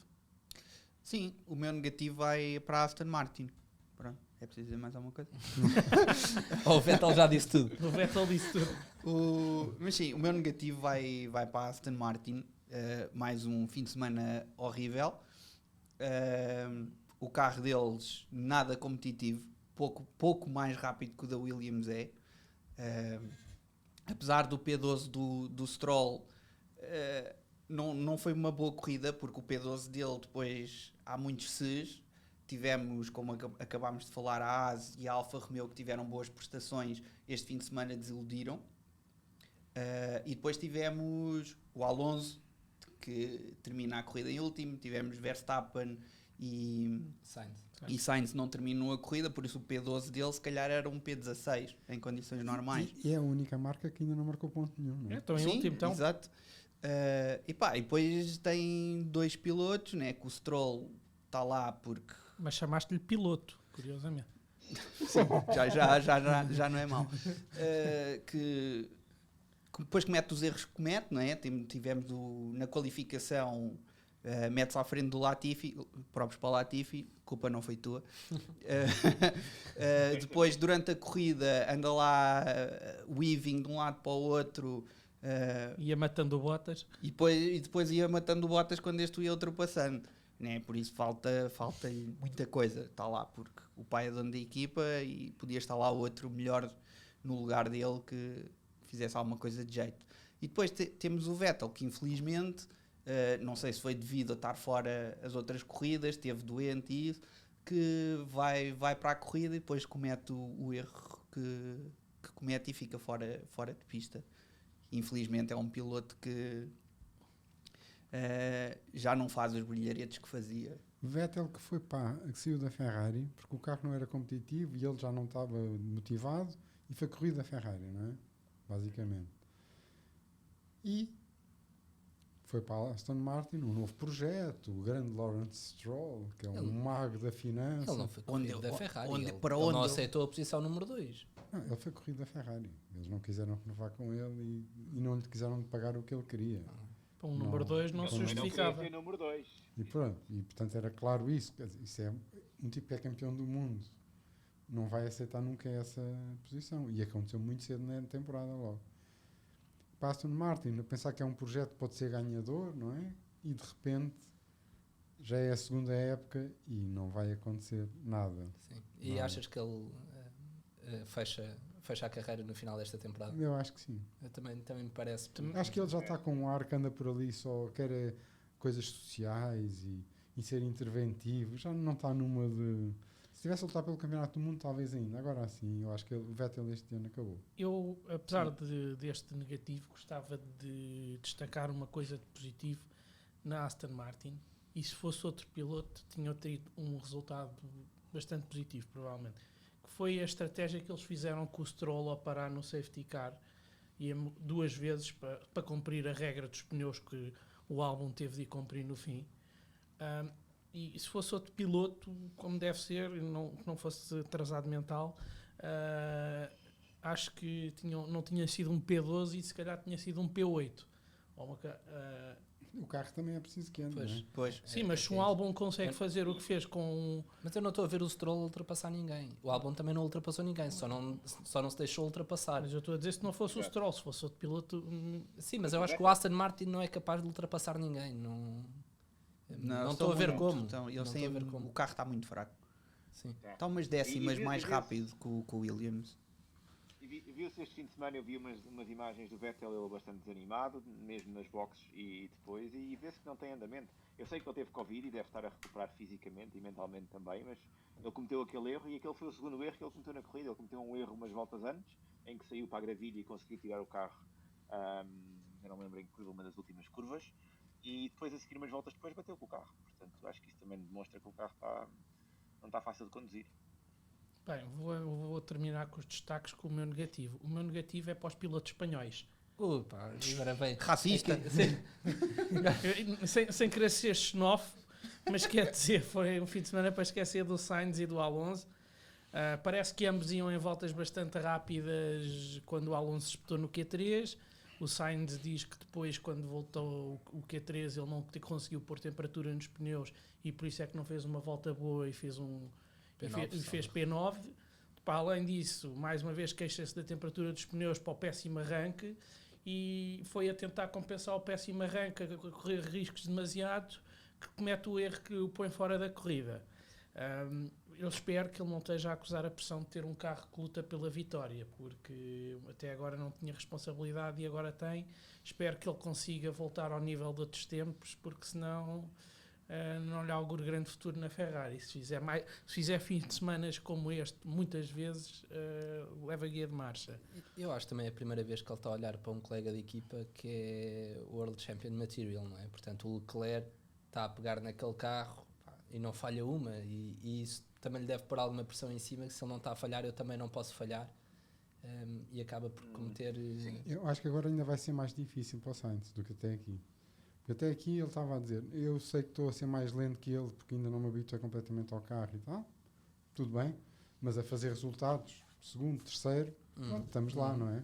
Sim, o meu negativo vai para a Aston Martin. Pronto, é preciso dizer mais alguma coisa? O Vettel já disse tudo. O Vettel disse tudo. Mas sim, o meu negativo vai para a Aston Martin. Mais um fim de semana horrível. O carro deles nada competitivo, pouco mais rápido que o da Williams é. Apesar do P12 do Stroll, não foi uma boa corrida, porque o P12 dele depois há muitos Cs. Tivemos, como acabámos de falar, a Haas e a Alfa Romeo, que tiveram boas prestações, este fim de semana desiludiram. E depois tivemos o Alonso, que termina a corrida em último. Tivemos Verstappen e Sainz não terminou a corrida, por isso o P12 dele se calhar era um P16 em condições normais. E é a única marca que ainda não marcou ponto nenhum, não é? Então em último, então. Exato. E depois tem dois pilotos, né, que o Stroll está lá porque... Mas chamaste-lhe piloto, curiosamente. Sim, já não é mau. Que depois comete os erros que comete, não é? Tivemos na qualificação, mete-se à frente do Latifi, próprios para o Latifi, culpa não foi tua. Depois, durante a corrida, anda lá weaving de um lado para o outro. Ia matando o Bottas. E depois ia matando o Bottas quando este ia ultrapassando. Né? Por isso falta-lhe muita coisa. Está lá porque o pai é dono da equipa e podia estar lá outro melhor no lugar dele que fizesse alguma coisa de jeito. E depois temos o Vettel, que infelizmente, não sei se foi devido a estar fora as outras corridas, esteve doente e isso, que vai para a corrida e depois comete o erro que comete e fica fora de pista. Infelizmente é um piloto que já não faz os brilharetes que fazia. Vettel que saiu da Ferrari porque o carro não era competitivo e ele já não estava motivado e foi corrido da Ferrari, não é? Basicamente. E foi para a Aston Martin, um novo projeto, o grande Lawrence Stroll, que é um mago da finança. Ele não foi corrido da Ferrari. Ele não aceitou a posição número 2. Não, ele foi corrido da Ferrari. Eles não quiseram renovar com ele e não lhe quiseram pagar o que ele queria. Para um número 2 não se justificava. Número 2. E pronto, e portanto era claro isso. Isso é um tipo que é campeão do mundo. Não vai aceitar nunca essa posição. E aconteceu muito cedo na temporada logo. Para Aston Martin, a pensar que é um projeto que pode ser ganhador, não é? E de repente já é a segunda época e não vai acontecer nada. Sim. E não. Achas que ele fecha a carreira no final desta temporada? Eu acho que sim. Eu também me parece. Acho que ele já está com um ar que anda por ali, só quer coisas sociais e ser interventivo. Já não está numa de... Se tivesse a lutar pelo Campeonato do Mundo, talvez ainda. Agora sim, eu acho que o Vettel este ano acabou. Eu, apesar deste negativo, gostava de destacar uma coisa de positivo na Aston Martin. E se fosse outro piloto, tinha tido um resultado bastante positivo, provavelmente. Que foi a estratégia que eles fizeram com o Stroll ao parar no safety car e 2 vezes para cumprir a regra dos pneus que o Albon teve de cumprir no fim. E se fosse outro piloto, como deve ser, que não fosse atrasado mental, acho que não tinha sido um P12 e se calhar tinha sido um P8. O carro também é preciso que ande, não é? Pois. Sim, mas se um álbum consegue fazer o que fez com... Mas eu não estou a ver o Stroll ultrapassar ninguém. O álbum também não ultrapassou ninguém, só não se deixou ultrapassar. Mas eu estou a dizer se não fosse o Stroll, se fosse outro piloto... Sim, mas eu acho que o Aston Martin não é capaz de ultrapassar ninguém. Não estou a ver como. Então, Não eles estou a ver têm, como. o carro está muito fraco. Sim. Está umas décimas E mais vê-se- rápido que o Williams. E viu-se este fim de semana, eu vi umas imagens do Vettel, ele bastante desanimado, mesmo nas boxes e depois, e vê-se que não tem andamento. Eu sei que ele teve Covid e deve estar a recuperar fisicamente e mentalmente também, mas ele cometeu aquele erro e aquele foi o segundo erro que ele cometeu na corrida. Ele cometeu um erro umas voltas antes, em que saiu para a gravilha e conseguiu tirar o carro, eu não me lembro em que curva, uma das últimas curvas, e depois a seguir umas voltas depois bateu com o carro. Portanto, acho que isso também demonstra que o carro não está fácil de conduzir. Bem, vou terminar com os destaques com o meu negativo. O meu negativo é para os pilotos espanhóis. Opa, agora vem. Racista. Sem querer ser xenófobo, mas quer dizer, foi um fim de semana para esquecer do Sainz e do Alonso. Parece que ambos iam em voltas bastante rápidas quando o Alonso disputou no Q3. O Sainz diz que depois, quando voltou o Q3, ele não conseguiu pôr temperatura nos pneus e por isso é que não fez uma volta boa e fez fez P9. Para além disso, mais uma vez queixa-se da temperatura dos pneus para o péssimo arranque e foi a tentar compensar o péssimo arranque, a correr riscos demasiado, que comete o erro que o põe fora da corrida. Eu espero que ele não esteja a acusar a pressão de ter um carro que luta pela vitória, porque até agora não tinha responsabilidade e agora tem. Espero que ele consiga voltar ao nível de outros tempos, porque senão não lhe auguro grande futuro na Ferrari. Se fizer fins de semana como este, muitas vezes, leva guia de marcha. Eu acho também a primeira vez que ele está a olhar para um colega de equipa que é o World Champion Material, não é? Portanto, o Leclerc está a pegar naquele carro e não falha uma, e isso também lhe deve pôr alguma pressão em cima, que se ele não está a falhar, eu também não posso falhar, e acaba por cometer... Eu acho que agora ainda vai ser mais difícil para o Sainz do que até aqui. Porque até aqui ele estava a dizer, eu sei que estou a ser mais lento que ele, porque ainda não me habituei completamente ao carro e tal, tudo bem, mas a fazer resultados, segundo, terceiro, pronto, estamos lá, não é?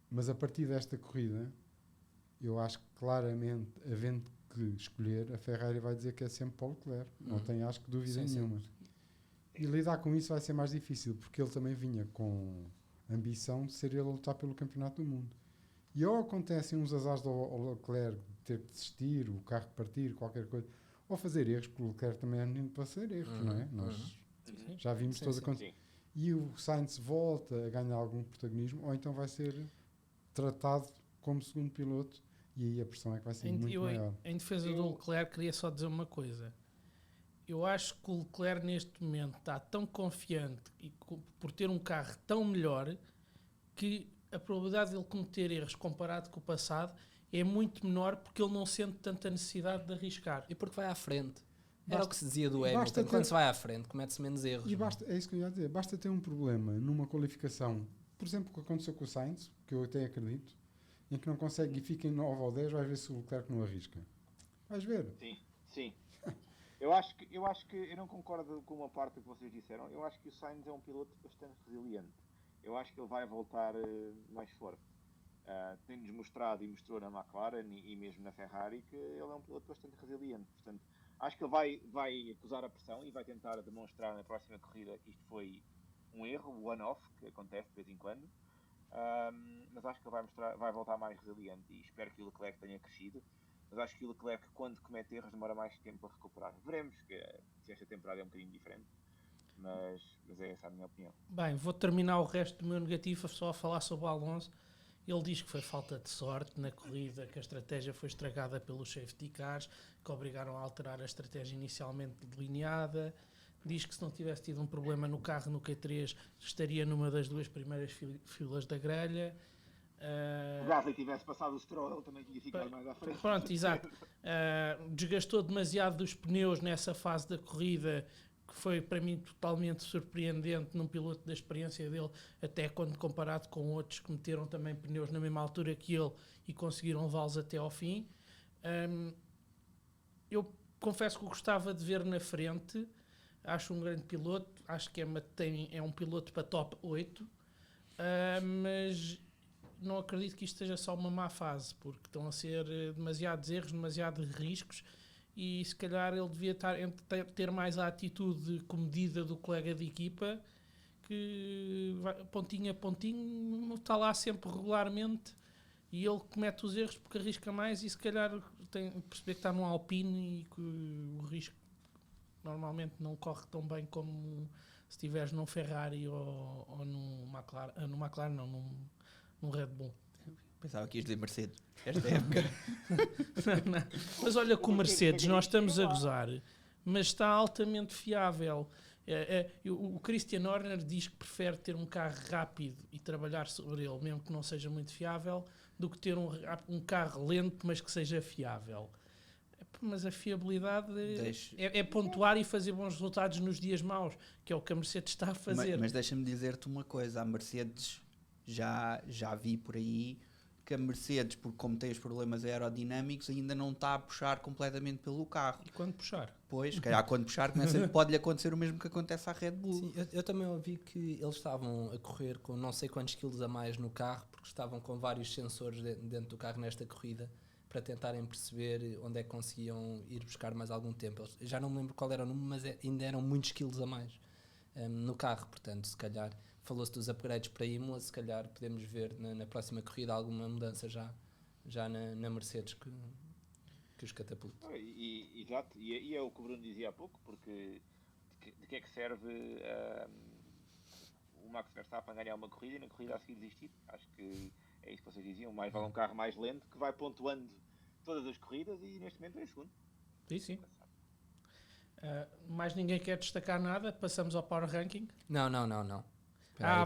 Mas a partir desta corrida, eu acho que claramente, havendo que escolher, a Ferrari vai dizer que é sempre para o Leclerc, não tem, acho que, dúvida nenhuma. E lidar com isso vai ser mais difícil, porque ele também vinha com ambição de ser ele a lutar pelo campeonato do mundo. E ou acontecem uns azares ao Leclerc ter que desistir, o carro partir, qualquer coisa, ou fazer erros, porque o Leclerc também é menino para fazer erros, não é? Nós já vimos todas acontecer. E o Sainz volta a ganhar algum protagonismo, ou então vai ser tratado como segundo piloto, e aí a pressão é que vai ser muito maior. Em defesa do Leclerc, queria só dizer uma coisa. Eu acho que o Leclerc neste momento está tão confiante e por ter um carro tão melhor que a probabilidade de ele cometer erros comparado com o passado é muito menor, porque ele não sente tanta necessidade de arriscar. E porque vai à frente. Era Basta- o que se dizia do basta Hamilton. ter- Quando se vai à frente, comete-se menos erros. E basta, é isso que eu ia dizer, basta ter um problema numa qualificação, por exemplo, o que aconteceu com o Sainz, que eu até acredito, em que não consegue e fica em 9 ou 10, vais ver se o Leclerc não arrisca. Vais ver. Sim. Eu acho que eu não concordo com uma parte do que vocês disseram. Eu acho que o Sainz é um piloto bastante resiliente. Eu acho que ele vai voltar mais forte. Tem-nos mostrado e mostrou na McLaren e mesmo na Ferrari que ele é um piloto bastante resiliente. Portanto, acho que ele vai acusar a pressão e vai tentar demonstrar na próxima corrida que isto foi um erro, one-off, que acontece de vez em quando. Mas acho que ele vai voltar mais resiliente e espero que o Leclerc tenha crescido. Mas acho que o Leclerc, quando comete erros, demora mais tempo a recuperar. Veremos se esta temporada é um bocadinho diferente. Mas é essa a minha opinião. Bem, vou terminar o resto do meu negativo só a falar sobre o Alonso. Ele diz que foi falta de sorte na corrida, que a estratégia foi estragada pelos safety cars, que obrigaram a alterar a estratégia inicialmente delineada. Diz que se não tivesse tido um problema no carro no Q3, estaria numa das duas primeiras filas da grelha. Se o Gasly tivesse passado o Stroll, ele também tinha ficado mais à frente. Pronto, exato. Desgastou demasiado os pneus nessa fase da corrida, que foi para mim totalmente surpreendente num piloto da experiência dele, até quando comparado com outros que meteram também pneus na mesma altura que ele e conseguiram levá-los até ao fim. Eu confesso que gostava de ver na frente, acho um grande piloto, acho que é um piloto para top 8, mas não acredito que isto seja só uma má fase, porque estão a ser demasiados erros, demasiados riscos, e se calhar ele devia ter mais a atitude comedida do colega de equipa, que pontinho a pontinho está lá sempre regularmente, e ele comete os erros porque arrisca mais, e se calhar tem que perceber que está num Alpine e que o risco normalmente não corre tão bem como se estiveres num Ferrari ou num McLaren, num Red Bull. Pensava que ias dizer Mercedes. Esta época. Não. Mas olha que o Mercedes, nós estamos a gozar, mas está altamente fiável. O Christian Horner diz que prefere ter um carro rápido e trabalhar sobre ele, mesmo que não seja muito fiável, do que ter um carro lento, mas que seja fiável. Mas a fiabilidade é pontuar e fazer bons resultados nos dias maus, que é o que a Mercedes está a fazer. Mas deixa-me dizer-te uma coisa, a Mercedes já vi por aí que a Mercedes, porque como tem os problemas aerodinâmicos, ainda não está a puxar completamente pelo carro. E quando puxar? Pois, se calhar quando puxar pode-lhe acontecer o mesmo que acontece à Red Bull. Sim, eu também ouvi que eles estavam a correr com não sei quantos quilos a mais no carro, porque estavam com vários sensores dentro do carro nesta corrida, para tentarem perceber onde é que conseguiam ir buscar mais algum tempo. Eu já não me lembro qual era o número, mas ainda eram muitos quilos a mais no carro. Portanto, se calhar, falou-se dos upgrades para Imola, se calhar podemos ver na próxima corrida alguma mudança já na Mercedes que os catapulte. Exato, e é o que o Bruno dizia há pouco, porque de que é que serve o Max Verstappen ganhar uma corrida e na corrida a seguir desistir? Acho que é isso que vocês diziam, mais vale um carro mais lento que vai pontuando todas as corridas e neste momento é segundo. Sim. Mais ninguém quer destacar nada, passamos ao Power Ranking. Não.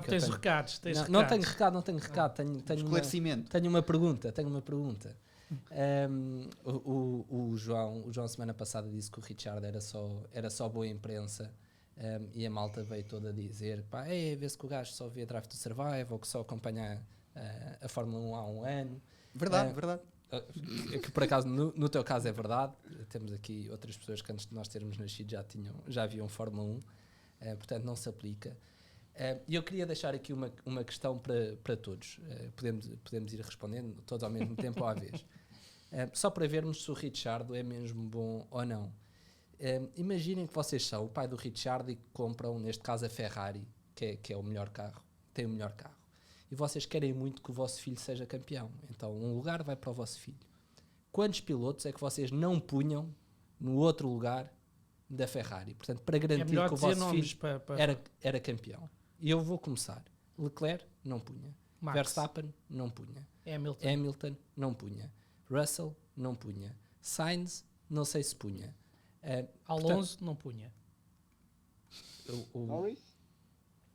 Tens recados. Não tenho recado. Tenho Esclarecimento. Tenho uma pergunta. O João semana passada disse que o Richard era só boa imprensa, e a malta veio toda a dizer, vê-se que o gajo só vê Drive to Survive ou que só acompanha a Fórmula 1 há um ano. Verdade. Que por acaso no teu caso é verdade. Temos aqui outras pessoas que antes de nós termos nascido já viam Fórmula 1, portanto não se aplica. E eu queria deixar aqui uma questão para todos. Podemos ir respondendo todos ao mesmo tempo ou à vez. Só para vermos se o Ricciardo é mesmo bom ou não. Imaginem que vocês são o pai do Ricciardo e que compram, neste caso, a Ferrari, que é o melhor carro, tem o melhor carro. E vocês querem muito que o vosso filho seja campeão. Então, um lugar vai para o vosso filho. Quantos pilotos é que vocês não punham no outro lugar da Ferrari? Portanto, para garantir que o vosso filho era campeão. E eu vou começar. Leclerc, não punha. Max. Verstappen, não punha. Hamilton, não punha. Russell, não punha. Sainz, não sei se punha. Alonso, não punha. Norris?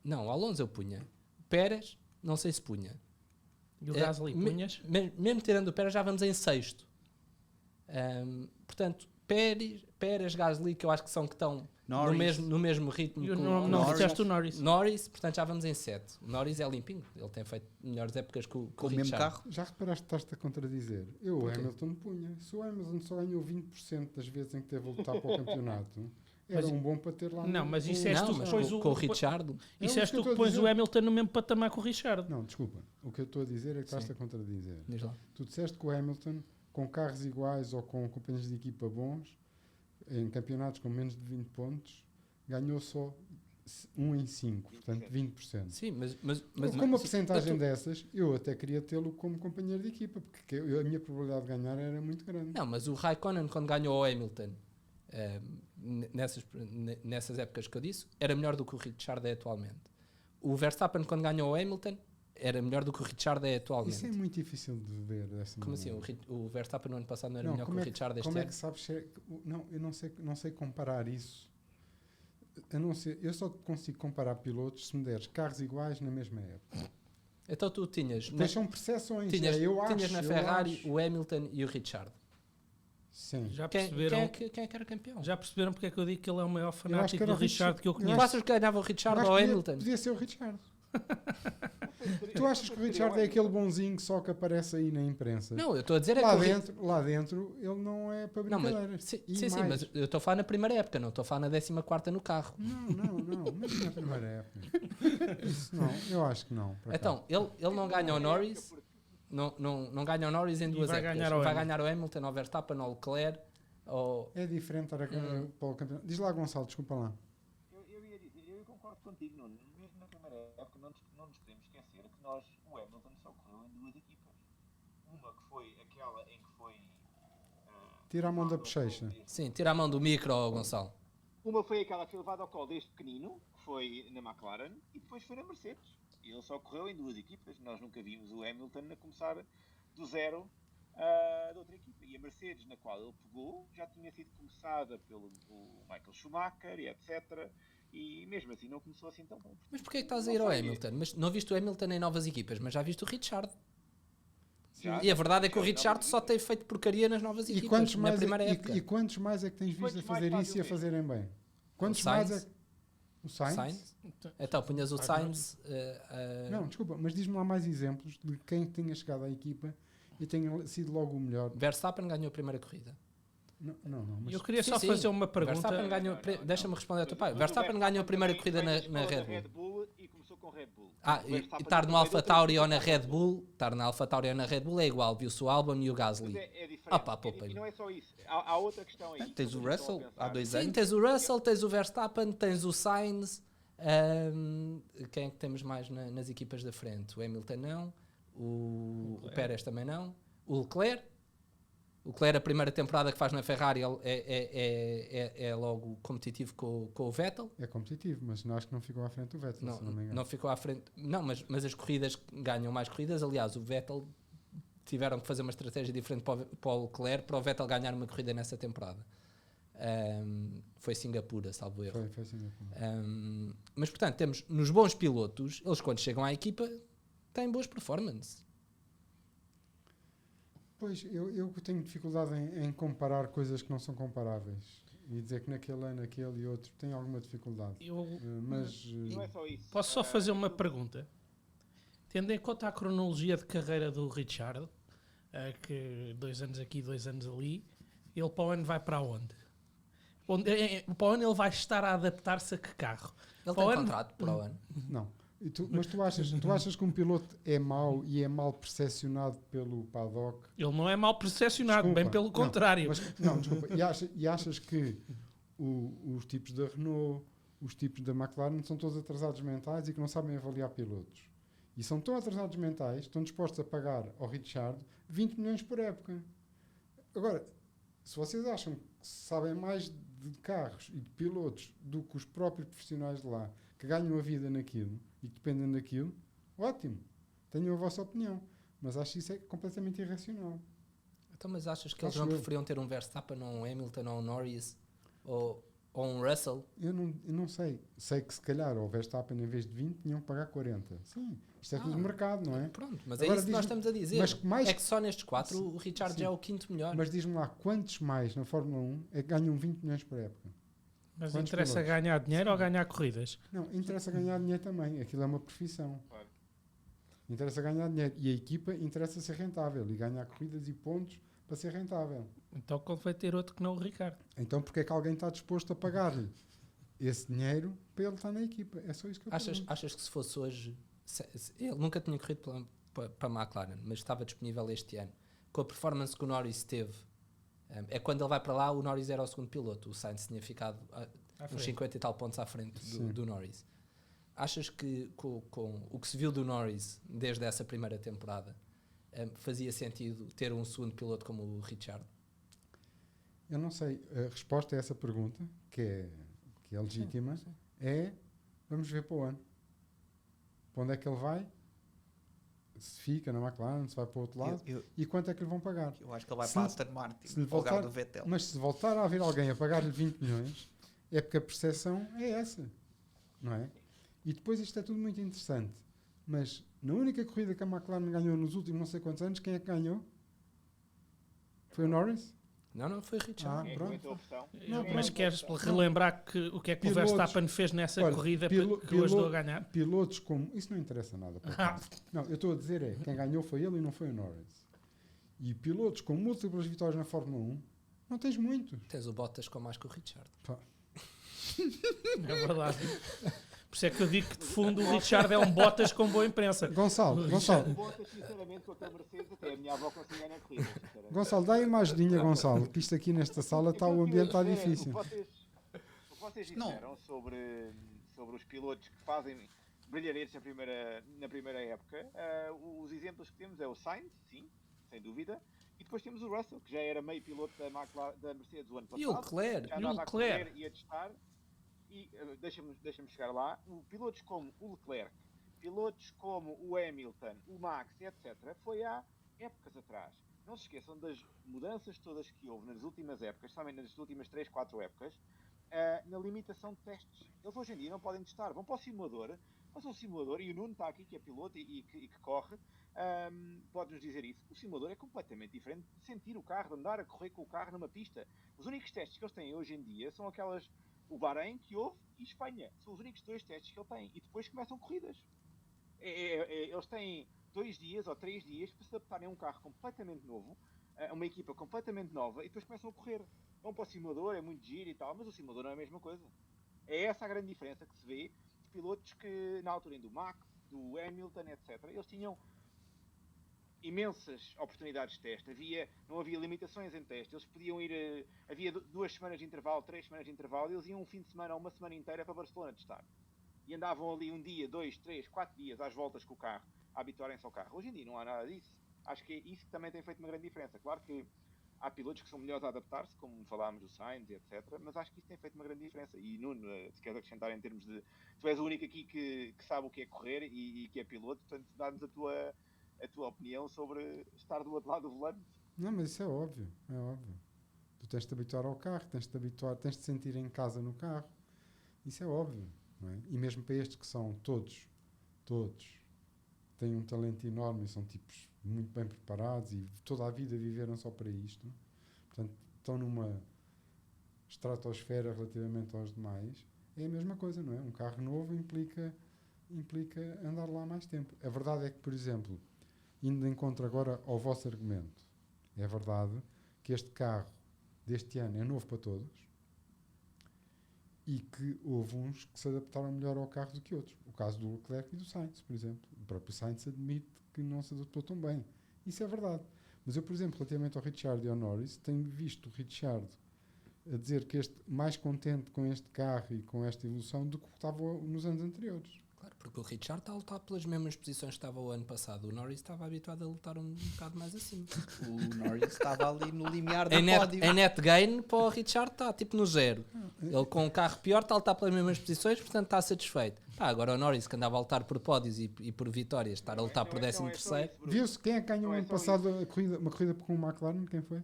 Não, Alonso eu punha. Pérez, não sei se punha. E o Gasly, punhas? Mesmo tirando o Pérez, já vamos em sexto. Portanto, Pérez, Gasly, que eu acho que são que estão no mesmo ritmo. E não fizeste o Norris. Norris, portanto já vamos em 7. O Norris é limpinho, ele tem feito melhores épocas que o mesmo carro. Já reparaste que estás-te a contradizer? O Hamilton punha. Se o Hamilton só ganhou 20% das vezes em que teve a lutar para o campeonato, era bom para ter lá. Não, mas isso és tu que pões com o Richard. Isso és tu que pões o Hamilton no mesmo patamar com o Richard. Não, desculpa. O que eu estou a dizer é que estás-te a contradizer. Diz lá. Tu disseste que o Hamilton, com carros iguais ou com companhias de equipa bons, em campeonatos com menos de 20 pontos, ganhou só 1 em 5, portanto 20%. Sim, mas com uma porcentagem dessas, eu até queria tê-lo como companheiro de equipa, porque a minha probabilidade de ganhar era muito grande. Não, mas o Raikkonen, quando ganhou ao Hamilton, nessas épocas que eu disse, era melhor do que o Richard é atualmente. O Verstappen, quando ganhou ao Hamilton, era melhor do que o Richard é atualmente. Isso é muito difícil de ver dessa Como maneira. assim? O Verstappen no ano passado não era melhor que o Richard este ano? Como é que sabes? Não, eu não sei comparar isso. Eu só consigo comparar pilotos se me deres carros iguais na mesma época. Então tu tinhas... Deixam percepções. Tinhas na Ferrari o Hamilton e o Richard. Sim. Já perceberam? Quem é que era campeão? Já perceberam porque é que eu digo que ele é o maior fanático do Richard que eu Tu conheço? achas que ganhava o Richard ou o Hamilton? Podia ser o Richard. Tu achas que o Richard é aquele bonzinho só que aparece aí na imprensa? Não, eu estou a dizer lá dentro ele não é para brincadeiras. Sim, mas eu estou a falar na primeira época, não estou a falar na 14ª no carro. Não, mas na primeira época. Isso não, eu acho que não. Então, ele não ganha o Norris. não ganha o Norris em duas vai épocas. ganhar o Vai Hamilton. ganhar o Hamilton, o Verstappen, o Leclerc. É diferente para o campeonato. Diz lá, Gonçalo, desculpa lá. Eu ia dizer, eu concordo contigo, Nuno. Mesmo na primeira época, não nos podemos esquecer que o Hamilton só correu em duas equipas. Uma que foi aquela em que foi. Tira a mão da bochecha. Sim, tira a mão do micro, Gonçalo. Uma foi aquela que foi levada ao colo desde pequenino, que foi na McLaren, e depois foi na Mercedes. E ele só correu em duas equipas. Nós nunca vimos o Hamilton a começar do zero da outra equipa. E a Mercedes, na qual ele pegou, já tinha sido começada pelo Michael Schumacher e etc. E mesmo assim não começou assim tão bem. Mas porquê é que estás a ir ao Hamilton? Mas não viste o Hamilton em novas equipas, mas já viste o Richard. Já, E a verdade é que o já, Richard só tem feito porcaria nas novas E equipas, quantos, na mais primeira é, época. e quantos mais é que tens visto Quantos a fazer mais isso e a fazem fazerem bem? Quantos O Sainz? mais é que... O Sainz? Sainz? Então punhas o Sainz... Não, desculpa, mas diz-me lá mais exemplos de quem tenha chegado à equipa e tenha sido logo o melhor. Verstappen ganhou a primeira corrida. Não, mas... Eu queria Sim, só sim. fazer uma pergunta. Verstappen ganhou... Deixa-me responder ao teu pai. Mas o Verstappen ganhou a primeira também corrida veio na da Red Bull. E começou com Red Bull. Ah, O e Verstappen estar no também Alpha veio da Tauri ou outra na equipa. Red Bull, estar na Alpha Tauri ou na Red Bull é igual, viu-se o Albon e o Mas Gasly. é diferente. Ah pá, poupa-lhe. E não é só isso. Há outra questão aí. Tens o que eu estou a Russell pensar. há 2 Sim, anos. tens o Russell, tens o Verstappen, tens o Sainz. Quem é que temos mais nas equipas da frente? O Hamilton não, o Pérez também não, o Leclerc. O Leclerc, a primeira temporada que faz na Ferrari, ele é logo competitivo com o Vettel. É competitivo, mas acho que não ficou à frente do Vettel, Não, se não me engano. não ficou à frente. Não, mas as corridas ganham mais corridas. Aliás, o Vettel tiveram que fazer uma estratégia diferente para o Leclerc para o Vettel ganhar uma corrida nessa temporada. Foi Singapura, salvo erro. Foi assim. Mas portanto, temos nos bons pilotos, eles quando chegam à equipa têm boas performances. Pois, eu tenho dificuldade em comparar coisas que não são comparáveis. E dizer que naquele ano, aquele e outro, tenho alguma dificuldade. Mas... Não é só isso. Posso só fazer uma pergunta? Tendo em conta a cronologia de carreira do Richard, que 2 anos aqui, 2 anos ali, ele para o ano vai para onde? Para o ano ele vai estar a adaptar-se a que carro? Ele Para o tem ano- contrato para o ano. Não. Mas tu achas que um piloto é mau e é mal percepcionado pelo paddock? Ele não é mal percepcionado, Desculpa, bem pelo não, contrário. Desculpa. E achas que os tipos da Renault, os tipos da McLaren são todos atrasados mentais e que não sabem avaliar pilotos? E são tão atrasados mentais, estão dispostos a pagar ao Richard 20 milhões por época. Agora, se vocês acham que sabem mais de carros e de pilotos do que os próprios profissionais de lá, que ganham a vida naquilo e que dependem daquilo, ótimo. Tenham a vossa opinião. Mas acho que isso é completamente irracional. Então, mas achas que eles Acho não eu. preferiam ter um Verstappen ou um Hamilton ou um Norris ou um Russell? Eu não sei. Sei que se calhar ao Verstappen, em vez de 20, tinham que pagar 40. Sim, isto é tudo mercado, não é? Pronto, mas Agora é isso que nós diz-me- estamos a dizer. mas mais- É que só nestes 4 o Richard Sim. já é o quinto melhor. Mas diz-me lá, quantos mais na Fórmula 1 é que ganham 20 milhões por época? Mas Quantos interessa pilotos? ganhar dinheiro ou ganhar corridas? Não, interessa ganhar dinheiro também. Aquilo é uma profissão. Claro. Interessa ganhar dinheiro. E a equipa interessa ser rentável e ganhar corridas e pontos para ser rentável. Então convém ter outro que não o Ricardo. Então porque é que alguém está disposto a pagar-lhe esse dinheiro para ele estar na equipa? É só isso que eu pergunto. Achas que se fosse hoje... ele nunca tinha corrido para a McLaren, mas estava disponível este ano. Com a performance que o Norris teve, é quando ele vai para lá, o Norris era o segundo piloto. O Sainz tinha ficado uns 50 e tal pontos à frente do Norris. Achas que com o que se viu do Norris desde essa primeira temporada, fazia sentido ter um segundo piloto como o Richard? Eu não sei. A resposta a essa pergunta, que é legítima, é vamos ver para o ano. Para onde é que ele vai? Se fica na McLaren, se vai para o outro lado e quanto é que lhe vão pagar? Eu acho que ele vai Se para a lhe- Aston Martin, se lhe para o lugar voltar- do Vettel. Mas se voltar a haver alguém a pagar-lhe 20 milhões, é porque a percepção é essa, não é? E depois isto é tudo muito interessante. Mas na única corrida que a McLaren ganhou nos últimos não sei quantos anos, quem é que ganhou? Foi o Norris? Não, foi o Richard. Ah, Quem pronto. aguentou a pressão? Não, Mas pronto. queres relembrar o que é que o Pilotos- Verstappen fez nessa Olha, corrida pilo- que o ajudou a pilo- ganhar? Pilotos como... Isso não interessa nada. para Ah. cá. Não, eu estou a dizer é, quem ganhou foi ele e não foi o Norris. E pilotos com múltiplas vitórias na Fórmula 1, não tens muitos. Tens o Bottas com mais que o Richard. Pá, É verdade. Por isso é que eu digo que de fundo o Richard é um Bottas com boa imprensa. Gonçalo, Bottas, sinceramente, com aquele Mercedes, até a minha avó conseguia na corrida. sinceramente. Gonçalo, dá aí uma ajudinha, Gonçalo, que isto aqui nesta sala está, o ambiente está difícil. O que vocês disseram sobre os pilotos que fazem brilharetes na primeira época, os exemplos que temos é o Sainz, sim, sem dúvida, e depois temos o Russell, que já era meio piloto da Mercedes o ano passado. E o Leclerc? Já andava a correr e a testar. E deixa-me chegar lá. Pilotos como o Leclerc, pilotos como o Hamilton, o Max, etc., foi há épocas atrás. Não se esqueçam das mudanças todas que houve nas últimas épocas, somente nas últimas 3, 4 épocas, na limitação de testes. Eles hoje em dia não podem testar, vão para o simulador, mas o simulador, e o Nuno está aqui, que é piloto e que corre, pode-nos dizer isso. O simulador é completamente diferente de sentir o carro, de andar a correr com o carro numa pista. Os únicos testes que eles têm hoje em dia são o Bahrein que houve e Espanha. São os únicos 2 testes que ele tem. E depois começam corridas. Eles têm 2 dias ou 3 dias para se adaptarem a um carro completamente novo, a uma equipa completamente nova, e depois começam a correr. Vão para o simulador, é muito giro e tal, mas o simulador não é a mesma coisa. É essa a grande diferença que se vê de pilotos que, na altura do Max, do Hamilton, etc., eles tinham imensas oportunidades de teste, não havia limitações em teste, eles podiam ir, havia 2 semanas de intervalo, 3 semanas de intervalo, e eles iam um fim de semana ou uma semana inteira para Barcelona testar. E andavam ali um dia, 2, 3, 4 dias às voltas com o carro, a habituarem-se ao carro. Hoje em dia não há nada disso. Acho que é isso que também tem feito uma grande diferença. Claro que há pilotos que são melhores a adaptar-se, como falámos do Sainz, etc., mas acho que isso tem feito uma grande diferença. E Nuno, se queres acrescentar em termos de... Tu és o único aqui que sabe o que é correr e que é piloto, portanto dá-nos a tua opinião sobre estar do outro lado do volante. Não, mas isso é óbvio, é óbvio. Tu tens de te habituar ao carro, tens de te sentir em casa no carro. Isso é óbvio, não é? E mesmo para estes que são todos têm um talento enorme e são tipos muito bem preparados e toda a vida viveram só para isto. Portanto, estão numa estratosfera relativamente aos demais. É a mesma coisa, não é? Um carro novo implica andar lá mais tempo. A verdade é que, por exemplo, indo de encontro agora ao vosso argumento, é verdade que este carro deste ano é novo para todos e que houve uns que se adaptaram melhor ao carro do que outros. O caso do Leclerc e do Sainz, por exemplo. O próprio Sainz admite que não se adaptou tão bem. Isso é verdade. Mas eu, por exemplo, relativamente ao Richard e ao Norris, tenho visto o Richard a dizer que mais contente com este carro e com esta evolução do que estava nos anos anteriores. Claro, porque o Richard está a lutar pelas mesmas posições que estava o ano passado. O Norris estava habituado a lutar um bocado mais acima. O Norris estava ali no limiar do pódio. Em net gain, para o Richard está tipo no 0. Ele com um carro pior está a lutar pelas mesmas posições, portanto está satisfeito. Agora o Norris, que andava a lutar por pódios e por vitórias, estar a lutar por 13º. Viu-se quem é que ganhou ano passado uma corrida com o McLaren? Quem foi?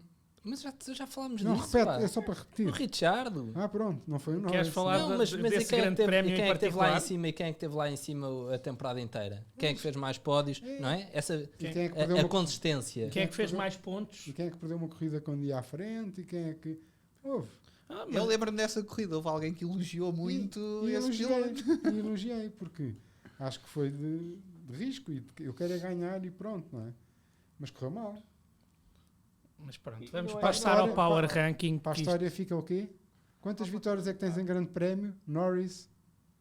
Mas já falámos não, disso. Repete, é só para repetir. O Richard. Pronto, não foi o Norris. Queres falar Não, mas desse e grande prémio quem em é que teve lá particular? em cima e quem é que teve lá em cima a temporada inteira? Quem é que fez mais pódios? Não é? Quem é que A consistência. Quem é que fez mais pontos? E quem é que perdeu uma corrida quando ia à frente? E quem é que... Houve. Eu lembro-me dessa corrida, houve alguém que elogiou muito esse piloto. E elogiei, porque acho que foi de risco e eu quero é ganhar e pronto, não é? Mas correu mal. Mas pronto, vamos não é- passar ao Power Ranking. Para a que história fica o quê? Quantas vitórias é que tens em grande prémio? Norris,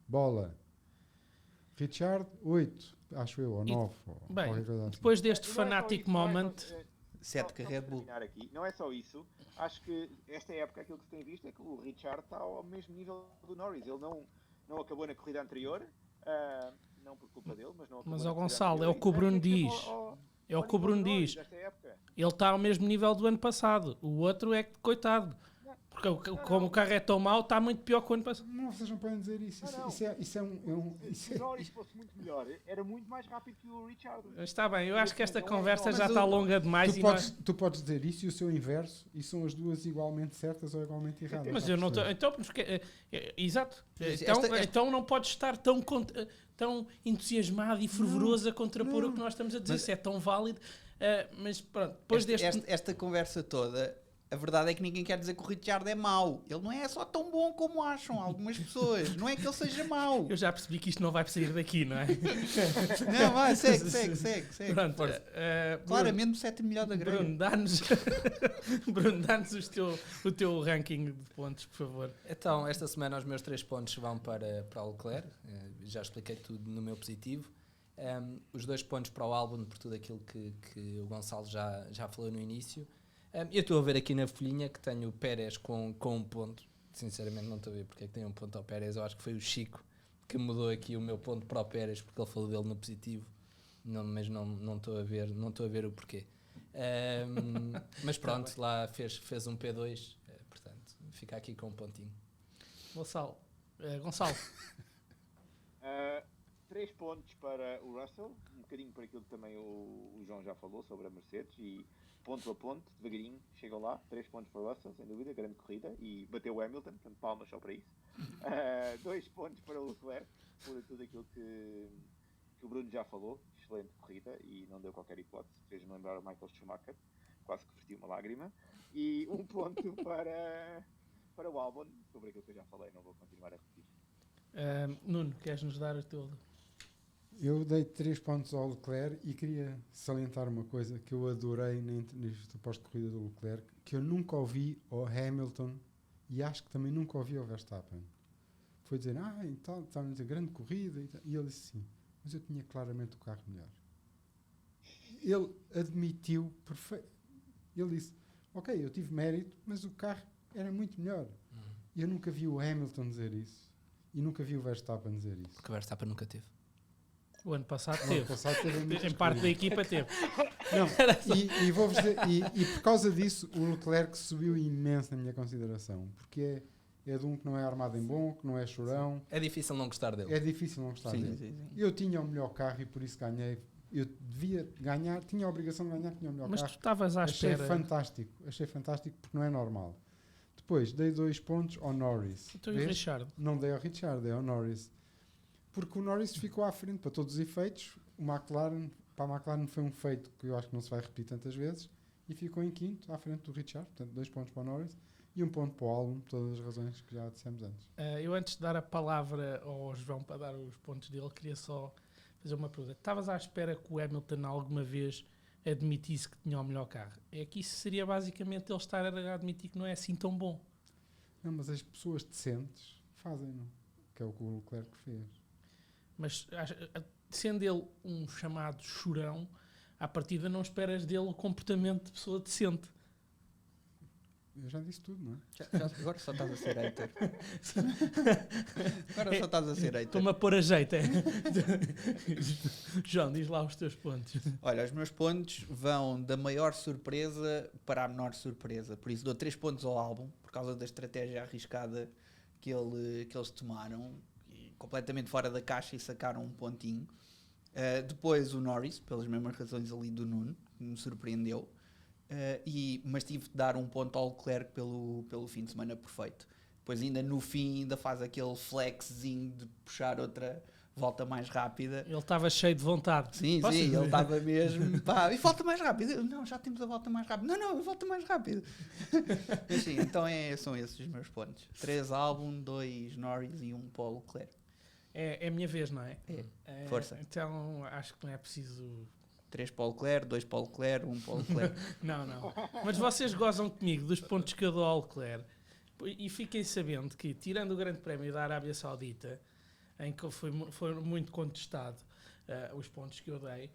bola. Richard, 8, acho eu, ou 9. Bem, depois deste Não é só fanatic isso, não é só- moment, 7 que só Red para Bull. terminar aqui, não é só isso. Acho que esta época aquilo que se tem visto é que o Richard está ao mesmo nível do Norris. Ele não acabou na corrida anterior, não por culpa dele, mas não acabou Mas, na ó, corrida Gonçalo, anterior. é o que o Bruno E esteve diz. É o que o Bruno nível do diz. Norris desta época. Ele está ao mesmo nível do ano passado. O outro é que, coitado. Porque como o carro é tão mau, está muito pior que o ano passado. Não, vocês não podem dizer isso. Não. Isso é um... Se o Norris fosse muito melhor, era muito mais rápido que o Richard. Está bem, eu acho que esta Não é conversa só- já está longa demais. Tu podes dizer isso e o seu inverso, e são as duas igualmente certas ou igualmente erradas. Mas está eu a não estou. perceber? Então, porque, exato. Esta- Então não podes estar tão entusiasmado e fervoroso a contrapor o que nós estamos a dizer. Mas- Se é tão válido. Mas pronto, depois deste. Esta conversa toda a verdade é que ninguém quer dizer que o Ricciardo é mau. Ele não é só tão bom como acham algumas pessoas. Não é que ele seja mau. Eu já percebi que isto não vai sair daqui, não é? Não, vai, segue. Pronto, Claramente o sétimo melhor da grelha. Bruno, dá-nos o teu ranking de pontos, por favor. Então, esta semana os meus 3 pontos vão para o Leclerc. Já expliquei tudo no meu positivo. Os 2 pontos para o Albon, por tudo aquilo que o Gonçalo já falou no início. Eu estou a ver aqui na folhinha que tenho o Pérez com 1 ponto. Sinceramente não estou a ver porque é que tem 1 ponto ao Pérez. Eu acho que foi o Chico que mudou aqui o meu ponto para o Pérez porque ele falou dele no positivo. Mas não estou a ver o porquê. Mas pronto, lá fez um P2, portanto fica aqui com 1 pontinho. Gonçalo. 3 pontos para o Russell, um bocadinho por aquilo que também o João já falou sobre a Mercedes, e ponto a ponto, devagarinho, chegam lá. 3 pontos para o Russell, sem dúvida, grande corrida, e bateu o Hamilton, portanto palmas só para isso. 2 pontos para o Leclerc, por tudo aquilo que o Bruno já falou, excelente corrida, e não deu qualquer hipótese, fez-me lembrar o Michael Schumacher, quase que verti uma lágrima, e 1 ponto para o Albon, sobre aquilo que eu já falei, não vou continuar a repetir. Nuno, queres-nos dar o teu... Eu dei 3 pontos ao Leclerc e queria salientar uma coisa que eu adorei nesta pós-corrida do Leclerc, que eu nunca ouvi ao Hamilton e acho que também nunca ouvi ao Verstappen. Foi dizer, então, está a dizer grande corrida, e ele disse sim, mas eu tinha claramente o carro melhor. Ele admitiu perfeito. Ele disse, ok, eu tive mérito, mas o carro era muito melhor. E eu nunca vi o Hamilton dizer isso. E nunca vi o Verstappen dizer isso. Porque o Verstappen nunca teve. O ano passado O teve. ano passado teve muitas Em parte da corridas. equipa teve. Não, e vou-vos dizer, e por causa disso o Leclerc subiu imenso na minha consideração, porque é de um que não é armado em bom, que não é chorão, É difícil não gostar dele. é difícil não gostar dele. Sim. Eu tinha o melhor carro e por isso ganhei. Eu devia ganhar, tinha a obrigação de ganhar, tinha o melhor Mas tu carro. estavas à Achei espera. fantástico porque não é normal. Depois dei 2 pontos ao Norris. Então e o Vês? Richard? Não dei ao Richard, dei ao Norris. Porque o Norris ficou à frente para todos os efeitos. Para a McLaren foi um feito que eu acho que não se vai repetir tantas vezes. E ficou em quinto, à frente do Richard. Portanto, 2 pontos para o Norris e 1 ponto para o Albon, por todas as razões que já dissemos antes. Eu antes de dar a palavra ao João para dar os pontos dele, queria só fazer uma pergunta. Estavas à espera que o Hamilton alguma vez admitisse que tinha o melhor carro? É que isso seria basicamente ele estar a admitir que não é assim tão bom. Não, mas as pessoas decentes fazem-no. Que é o que o Leclerc fez. Mas sendo ele um chamado chorão, à partida não esperas dele o comportamento de pessoa decente. Eu já disse tudo, não é? Agora só estás a ser hater. Agora só estás a ser hater. Estou-me a pôr a jeito, é? João, diz lá os teus pontos. Olha, os meus pontos vão da maior surpresa para a menor surpresa. Por isso dou 3 pontos ao álbum, por causa da estratégia arriscada que eles tomaram. E completamente fora da caixa e sacaram 1 pontinho. Depois o Norris, pelas mesmas razões ali do Nuno, que me surpreendeu. Mas tive de dar 1 ponto ao Leclerc pelo fim de semana perfeito. Depois ainda no fim ainda faz aquele flexzinho de puxar outra volta mais rápida. Ele estava cheio de vontade. Sim, Posso sim, dizer? ele estava mesmo. Pá, e volta mais rápido. Eu, não, já temos a volta mais rápida. Não, volta mais rápido. Mas sim, então são esses os meus pontos. 3 Albon, 2 Norris e 1 Paul Leclerc. É a minha vez, não é? Força. Então acho que não é preciso. 3 Paul Leclerc, 2 Paul Leclerc, 1 Paul Leclerc. Não. Mas vocês gozam comigo dos pontos que eu dou ao Leclerc. E fiquem sabendo que, tirando o Grande Prémio da Arábia Saudita, em que foi muito contestado os pontos que eu dei,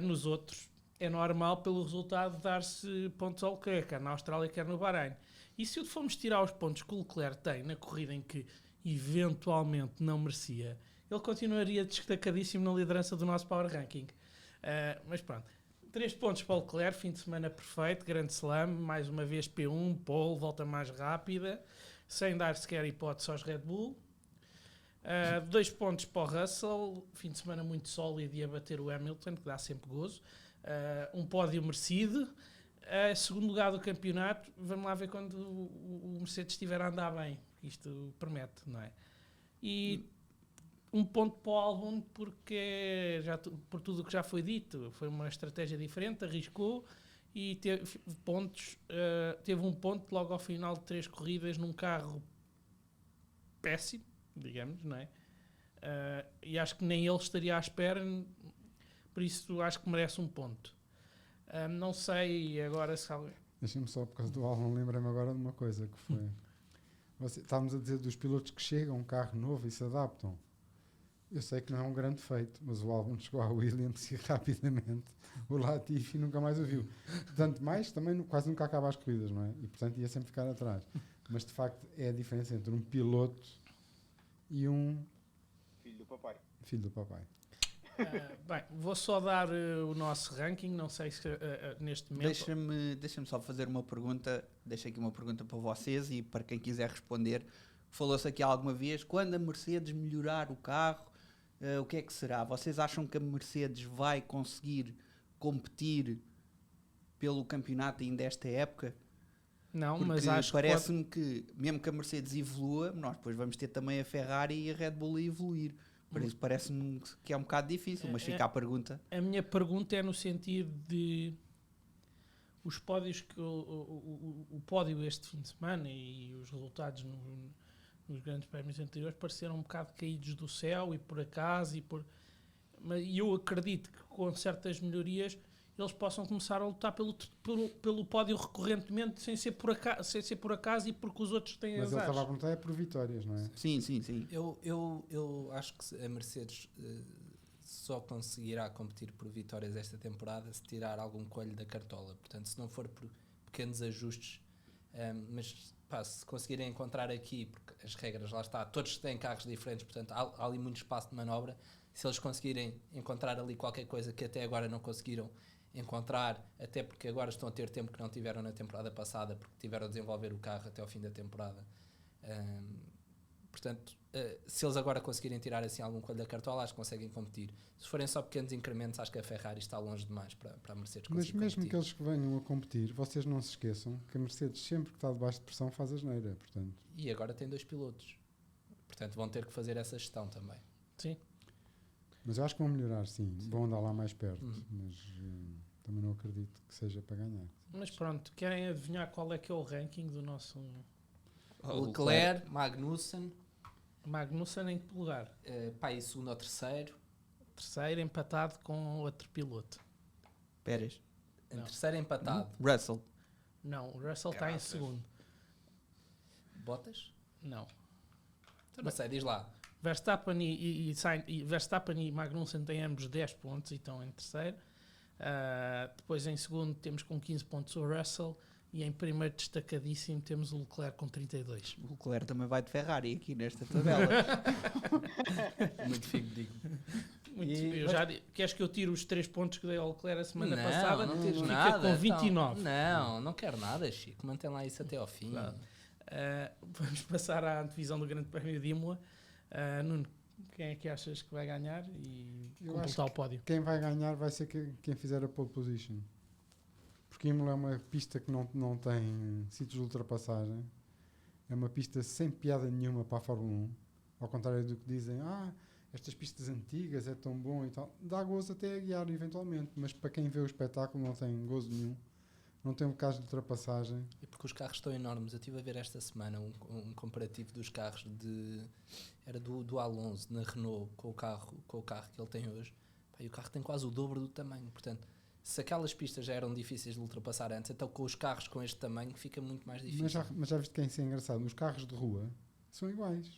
nos outros é normal pelo resultado dar-se pontos ao Leclerc, quer na Austrália, quer no Bahrein. E se formos tirar os pontos que o Leclerc tem na corrida em que eventualmente não merecia, ele continuaria destacadíssimo na liderança do nosso Power Ranking. Mas pronto, 3 pontos para o Leclerc, fim de semana perfeito, grande slam, mais uma vez P1, pole, volta mais rápida, sem dar sequer hipótese aos Red Bull. 2 pontos para o Russell, fim de semana muito sólido e a bater o Hamilton, que dá sempre gozo. Um pódio merecido. Segundo lugar do campeonato, vamos lá ver quando o Mercedes estiver a andar bem, isto promete, não é? E 1 ponto para o Albon, porque por tudo o que já foi dito, foi uma estratégia diferente, arriscou e teve um ponto logo ao final de 3 corridas num carro péssimo, digamos, não é? E acho que nem ele estaria à espera, por isso acho que merece um ponto. Não sei agora se alguém... Deixa-me só, por causa do álbum, lembrei-me agora de uma coisa que foi... Estávamos a dizer dos pilotos que chegam a um carro novo e se adaptam. Eu sei que não é um grande feito, mas o álbum chegou à Williams e rapidamente o Latifi nunca mais o viu. Tanto mais, também quase nunca acaba as corridas, não é? E portanto ia sempre ficar atrás. Mas de facto é a diferença entre um piloto e um Filho do papai. filho do papai. Bem, vou só dar o nosso ranking, não sei se neste momento... Deixa-me só fazer uma pergunta. Deixo aqui uma pergunta para vocês e para quem quiser responder. Falou-se aqui alguma vez, quando a Mercedes melhorar o carro, o que é que será? Vocês acham que a Mercedes vai conseguir competir pelo campeonato ainda esta época? Não, Porque mas acho parece-me que, mesmo que a Mercedes evolua, nós depois vamos ter também a Ferrari e a Red Bull a evoluir. Por isso parece-me que é um bocado difícil, mas fica a pergunta. A minha pergunta é no sentido de os pódios que o pódio este fim de semana e os resultados nos grandes prémios anteriores pareceram um bocado caídos do céu e por acaso mas eu acredito que com certas melhorias eles possam começar a lutar pelo pódio recorrentemente sem ser por acaso e porque os outros têm Mas ele azares. estava a perguntar é por vitórias, não é? Sim, sim, sim. Eu acho que a Mercedes só conseguirá competir por vitórias esta temporada se tirar algum coelho da cartola. Portanto, se não for por pequenos ajustes, mas se conseguirem encontrar aqui, porque as regras lá está, todos têm carros diferentes, portanto há ali muito espaço de manobra. Se eles conseguirem encontrar ali qualquer coisa que até agora não conseguiram encontrar, até porque agora estão a ter tempo que não tiveram na temporada passada, porque tiveram a desenvolver o carro até ao fim da temporada. Portanto, se eles agora conseguirem tirar assim algum coelho da cartola, acho que conseguem competir. Se forem só pequenos incrementos, acho que a Ferrari está longe demais para a Mercedes Mas conseguir mesmo competir. que eles que venham a competir, vocês não se esqueçam que a Mercedes sempre que está debaixo de pressão faz asneira, portanto. E agora tem 2 pilotos. Portanto, vão ter que fazer essa gestão também. Sim. Mas eu acho que vão melhorar, sim. Vão andar lá mais perto, mas também não acredito que seja para ganhar. Mas pronto, querem adivinhar qual é que é o ranking do nosso Leclerc, Magnussen, Magnussen em que lugar? em segundo ou terceiro. Terceiro, empatado com outro piloto. Pérez. Em Não. terceiro empatado. Russell. Não, o Russell está em segundo. Bottas? Não. Então não sei, diz lá. Verstappen e Magnussen têm ambos 10 pontos e estão em terceiro. Depois em segundo temos com 15 pontos o Russell e em primeiro destacadíssimo temos o Leclerc com 32. O Leclerc também vai de Ferrari aqui nesta tabela. Muito fico, digo. Queres que eu tire os 3 pontos que dei ao Leclerc a semana passada? Não tires Fica nada. com 29. Então, não quero nada, Chico. Mantém lá isso até ao fim. Claro. Vamos passar à antevisão do Grande Prémio de Imola. Nuno, quem é que achas que vai ganhar e Eu completar acho o pódio? Quem vai ganhar vai ser quem fizer a pole position. Porque Imola é uma pista que não tem sítios de ultrapassagem. É uma pista sem piada nenhuma para a Fórmula 1. Ao contrário do que dizem, estas pistas antigas é tão bom e tal. Dá gozo até a guiar eventualmente, mas para quem vê o espetáculo não tem gozo nenhum. Não tem um caso de ultrapassagem. E porque os carros estão enormes. Eu estive a ver esta semana um comparativo dos carros era do Alonso na Renault com o carro que ele tem hoje. E o carro tem quase o dobro do tamanho. Portanto, se aquelas pistas já eram difíceis de ultrapassar antes, então com os carros com este tamanho fica muito mais difícil. Mas já viste que é engraçado? Os carros de rua são iguais.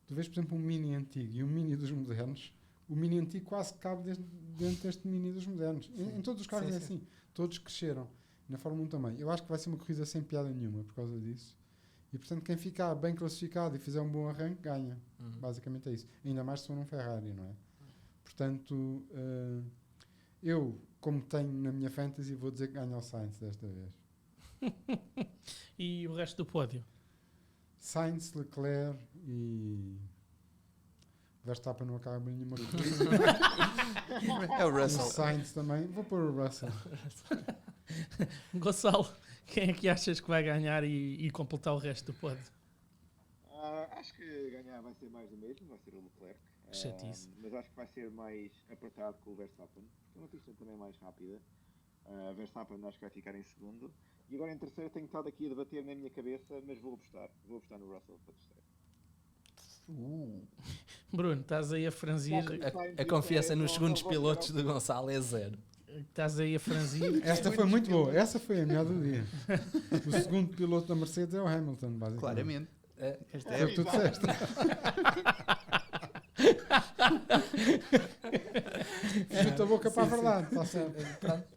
Tu vês, por exemplo, um Mini antigo e um Mini dos modernos. O Mini antigo quase cabe dentro deste Mini dos modernos. Em todos os carros é assim. Todos cresceram. Na Fórmula 1 também. Eu acho que vai ser uma corrida sem piada nenhuma por causa disso. E, portanto, quem ficar bem classificado e fizer um bom arranque, ganha. Basicamente é isso. Ainda mais se for um Ferrari, não é? Portanto, eu, como tenho na minha fantasy, vou dizer que ganha o Sainz desta vez. E o resto do pódio? Sainz, Leclerc e... Verstappen não acaba nenhuma corrida. É o O Russell. Sainz também. Vou pôr o Russell. Gonçalo, quem é que achas que vai ganhar e completar o resto do pódio? Acho que ganhar vai ser mais do mesmo, vai ser o Leclerc. Chatice. Mas acho que vai ser mais apertado com o Verstappen, porque é uma pista também mais rápida. Verstappen acho que vai ficar em segundo. E agora em terceiro tenho estado aqui a debater na minha cabeça, mas vou apostar no Russell para terceiro. Bruno, estás aí a franzir. A confiança nos segundos pilotos do Gonçalo é 0. Estás aí a franzir. Esta foi muito boa. Essa foi a melhor do dia. O segundo piloto da Mercedes é o Hamilton, basicamente. Claramente. Foi o que tu disseste. Chuta a boca para a verdade. Está certo. Pronto.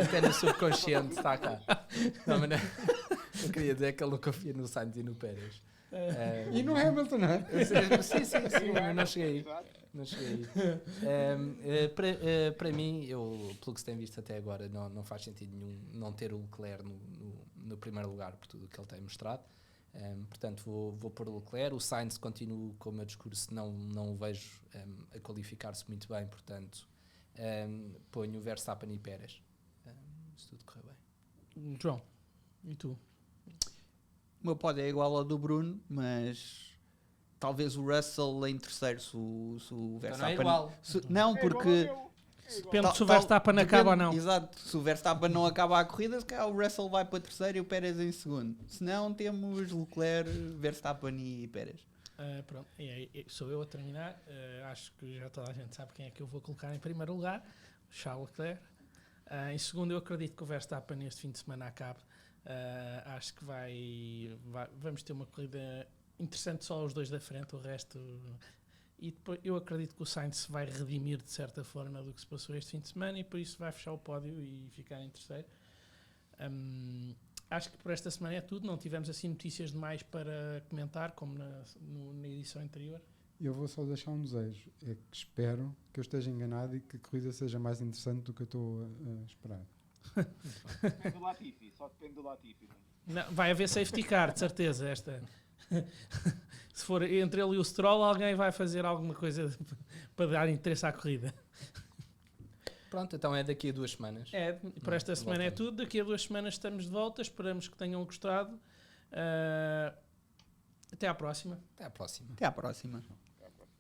Até no subconsciente está cá. Não, mas não, eu queria dizer que ele não confia no Sainz e no Pérez. E no Hamilton, não é? Sim, mas não cheguei aí. Não cheguei aí. Para mim, pelo que se tem visto até agora, não faz sentido nenhum não ter o Leclerc no primeiro lugar por tudo o que ele tem mostrado. Portanto, vou pôr o Leclerc. O Sainz continua com o meu discurso, não o vejo a qualificar-se muito bem, portanto, ponho o Verstappen e Pérez. Se tudo correr bem. João, e tu? O meu pódio é igual ao do Bruno, mas talvez o Russell em terceiro, se o Verstappen... Então não é igual. Não, porque... Depende se o Verstappen acaba ou não. Exato, se o Verstappen não acaba a corrida, se calhar o Russell vai para terceiro e o Pérez em segundo. Se não, temos Leclerc, Verstappen e Pérez. Pronto, sou eu a terminar. Acho que já toda a gente sabe quem é que eu vou colocar em primeiro lugar, Charles Leclerc. Em segundo, eu acredito que o Verstappen este fim de semana acabe. Acho que vamos ter uma corrida interessante, só os dois da frente, o resto... E depois eu acredito que o Sainz se vai redimir de certa forma do que se passou este fim de semana e por isso vai fechar o pódio e ficar em terceiro. Acho que por esta semana é tudo. Não tivemos assim notícias demais para comentar, como na edição anterior. Eu vou só deixar um desejo. É que espero que eu esteja enganado e que a corrida seja mais interessante do que eu estou a esperar. Depende do Latifi, só depende do Latifi. Não, vai haver safety car, de certeza, esta. Se for entre ele e o Stroll, alguém vai fazer alguma coisa para dar interesse à corrida. Pronto, então é daqui a 2 semanas. Por esta semana é tudo. Daqui a 2 semanas estamos de volta. Esperamos que tenham gostado. Até à próxima. Até à próxima. Até à próxima.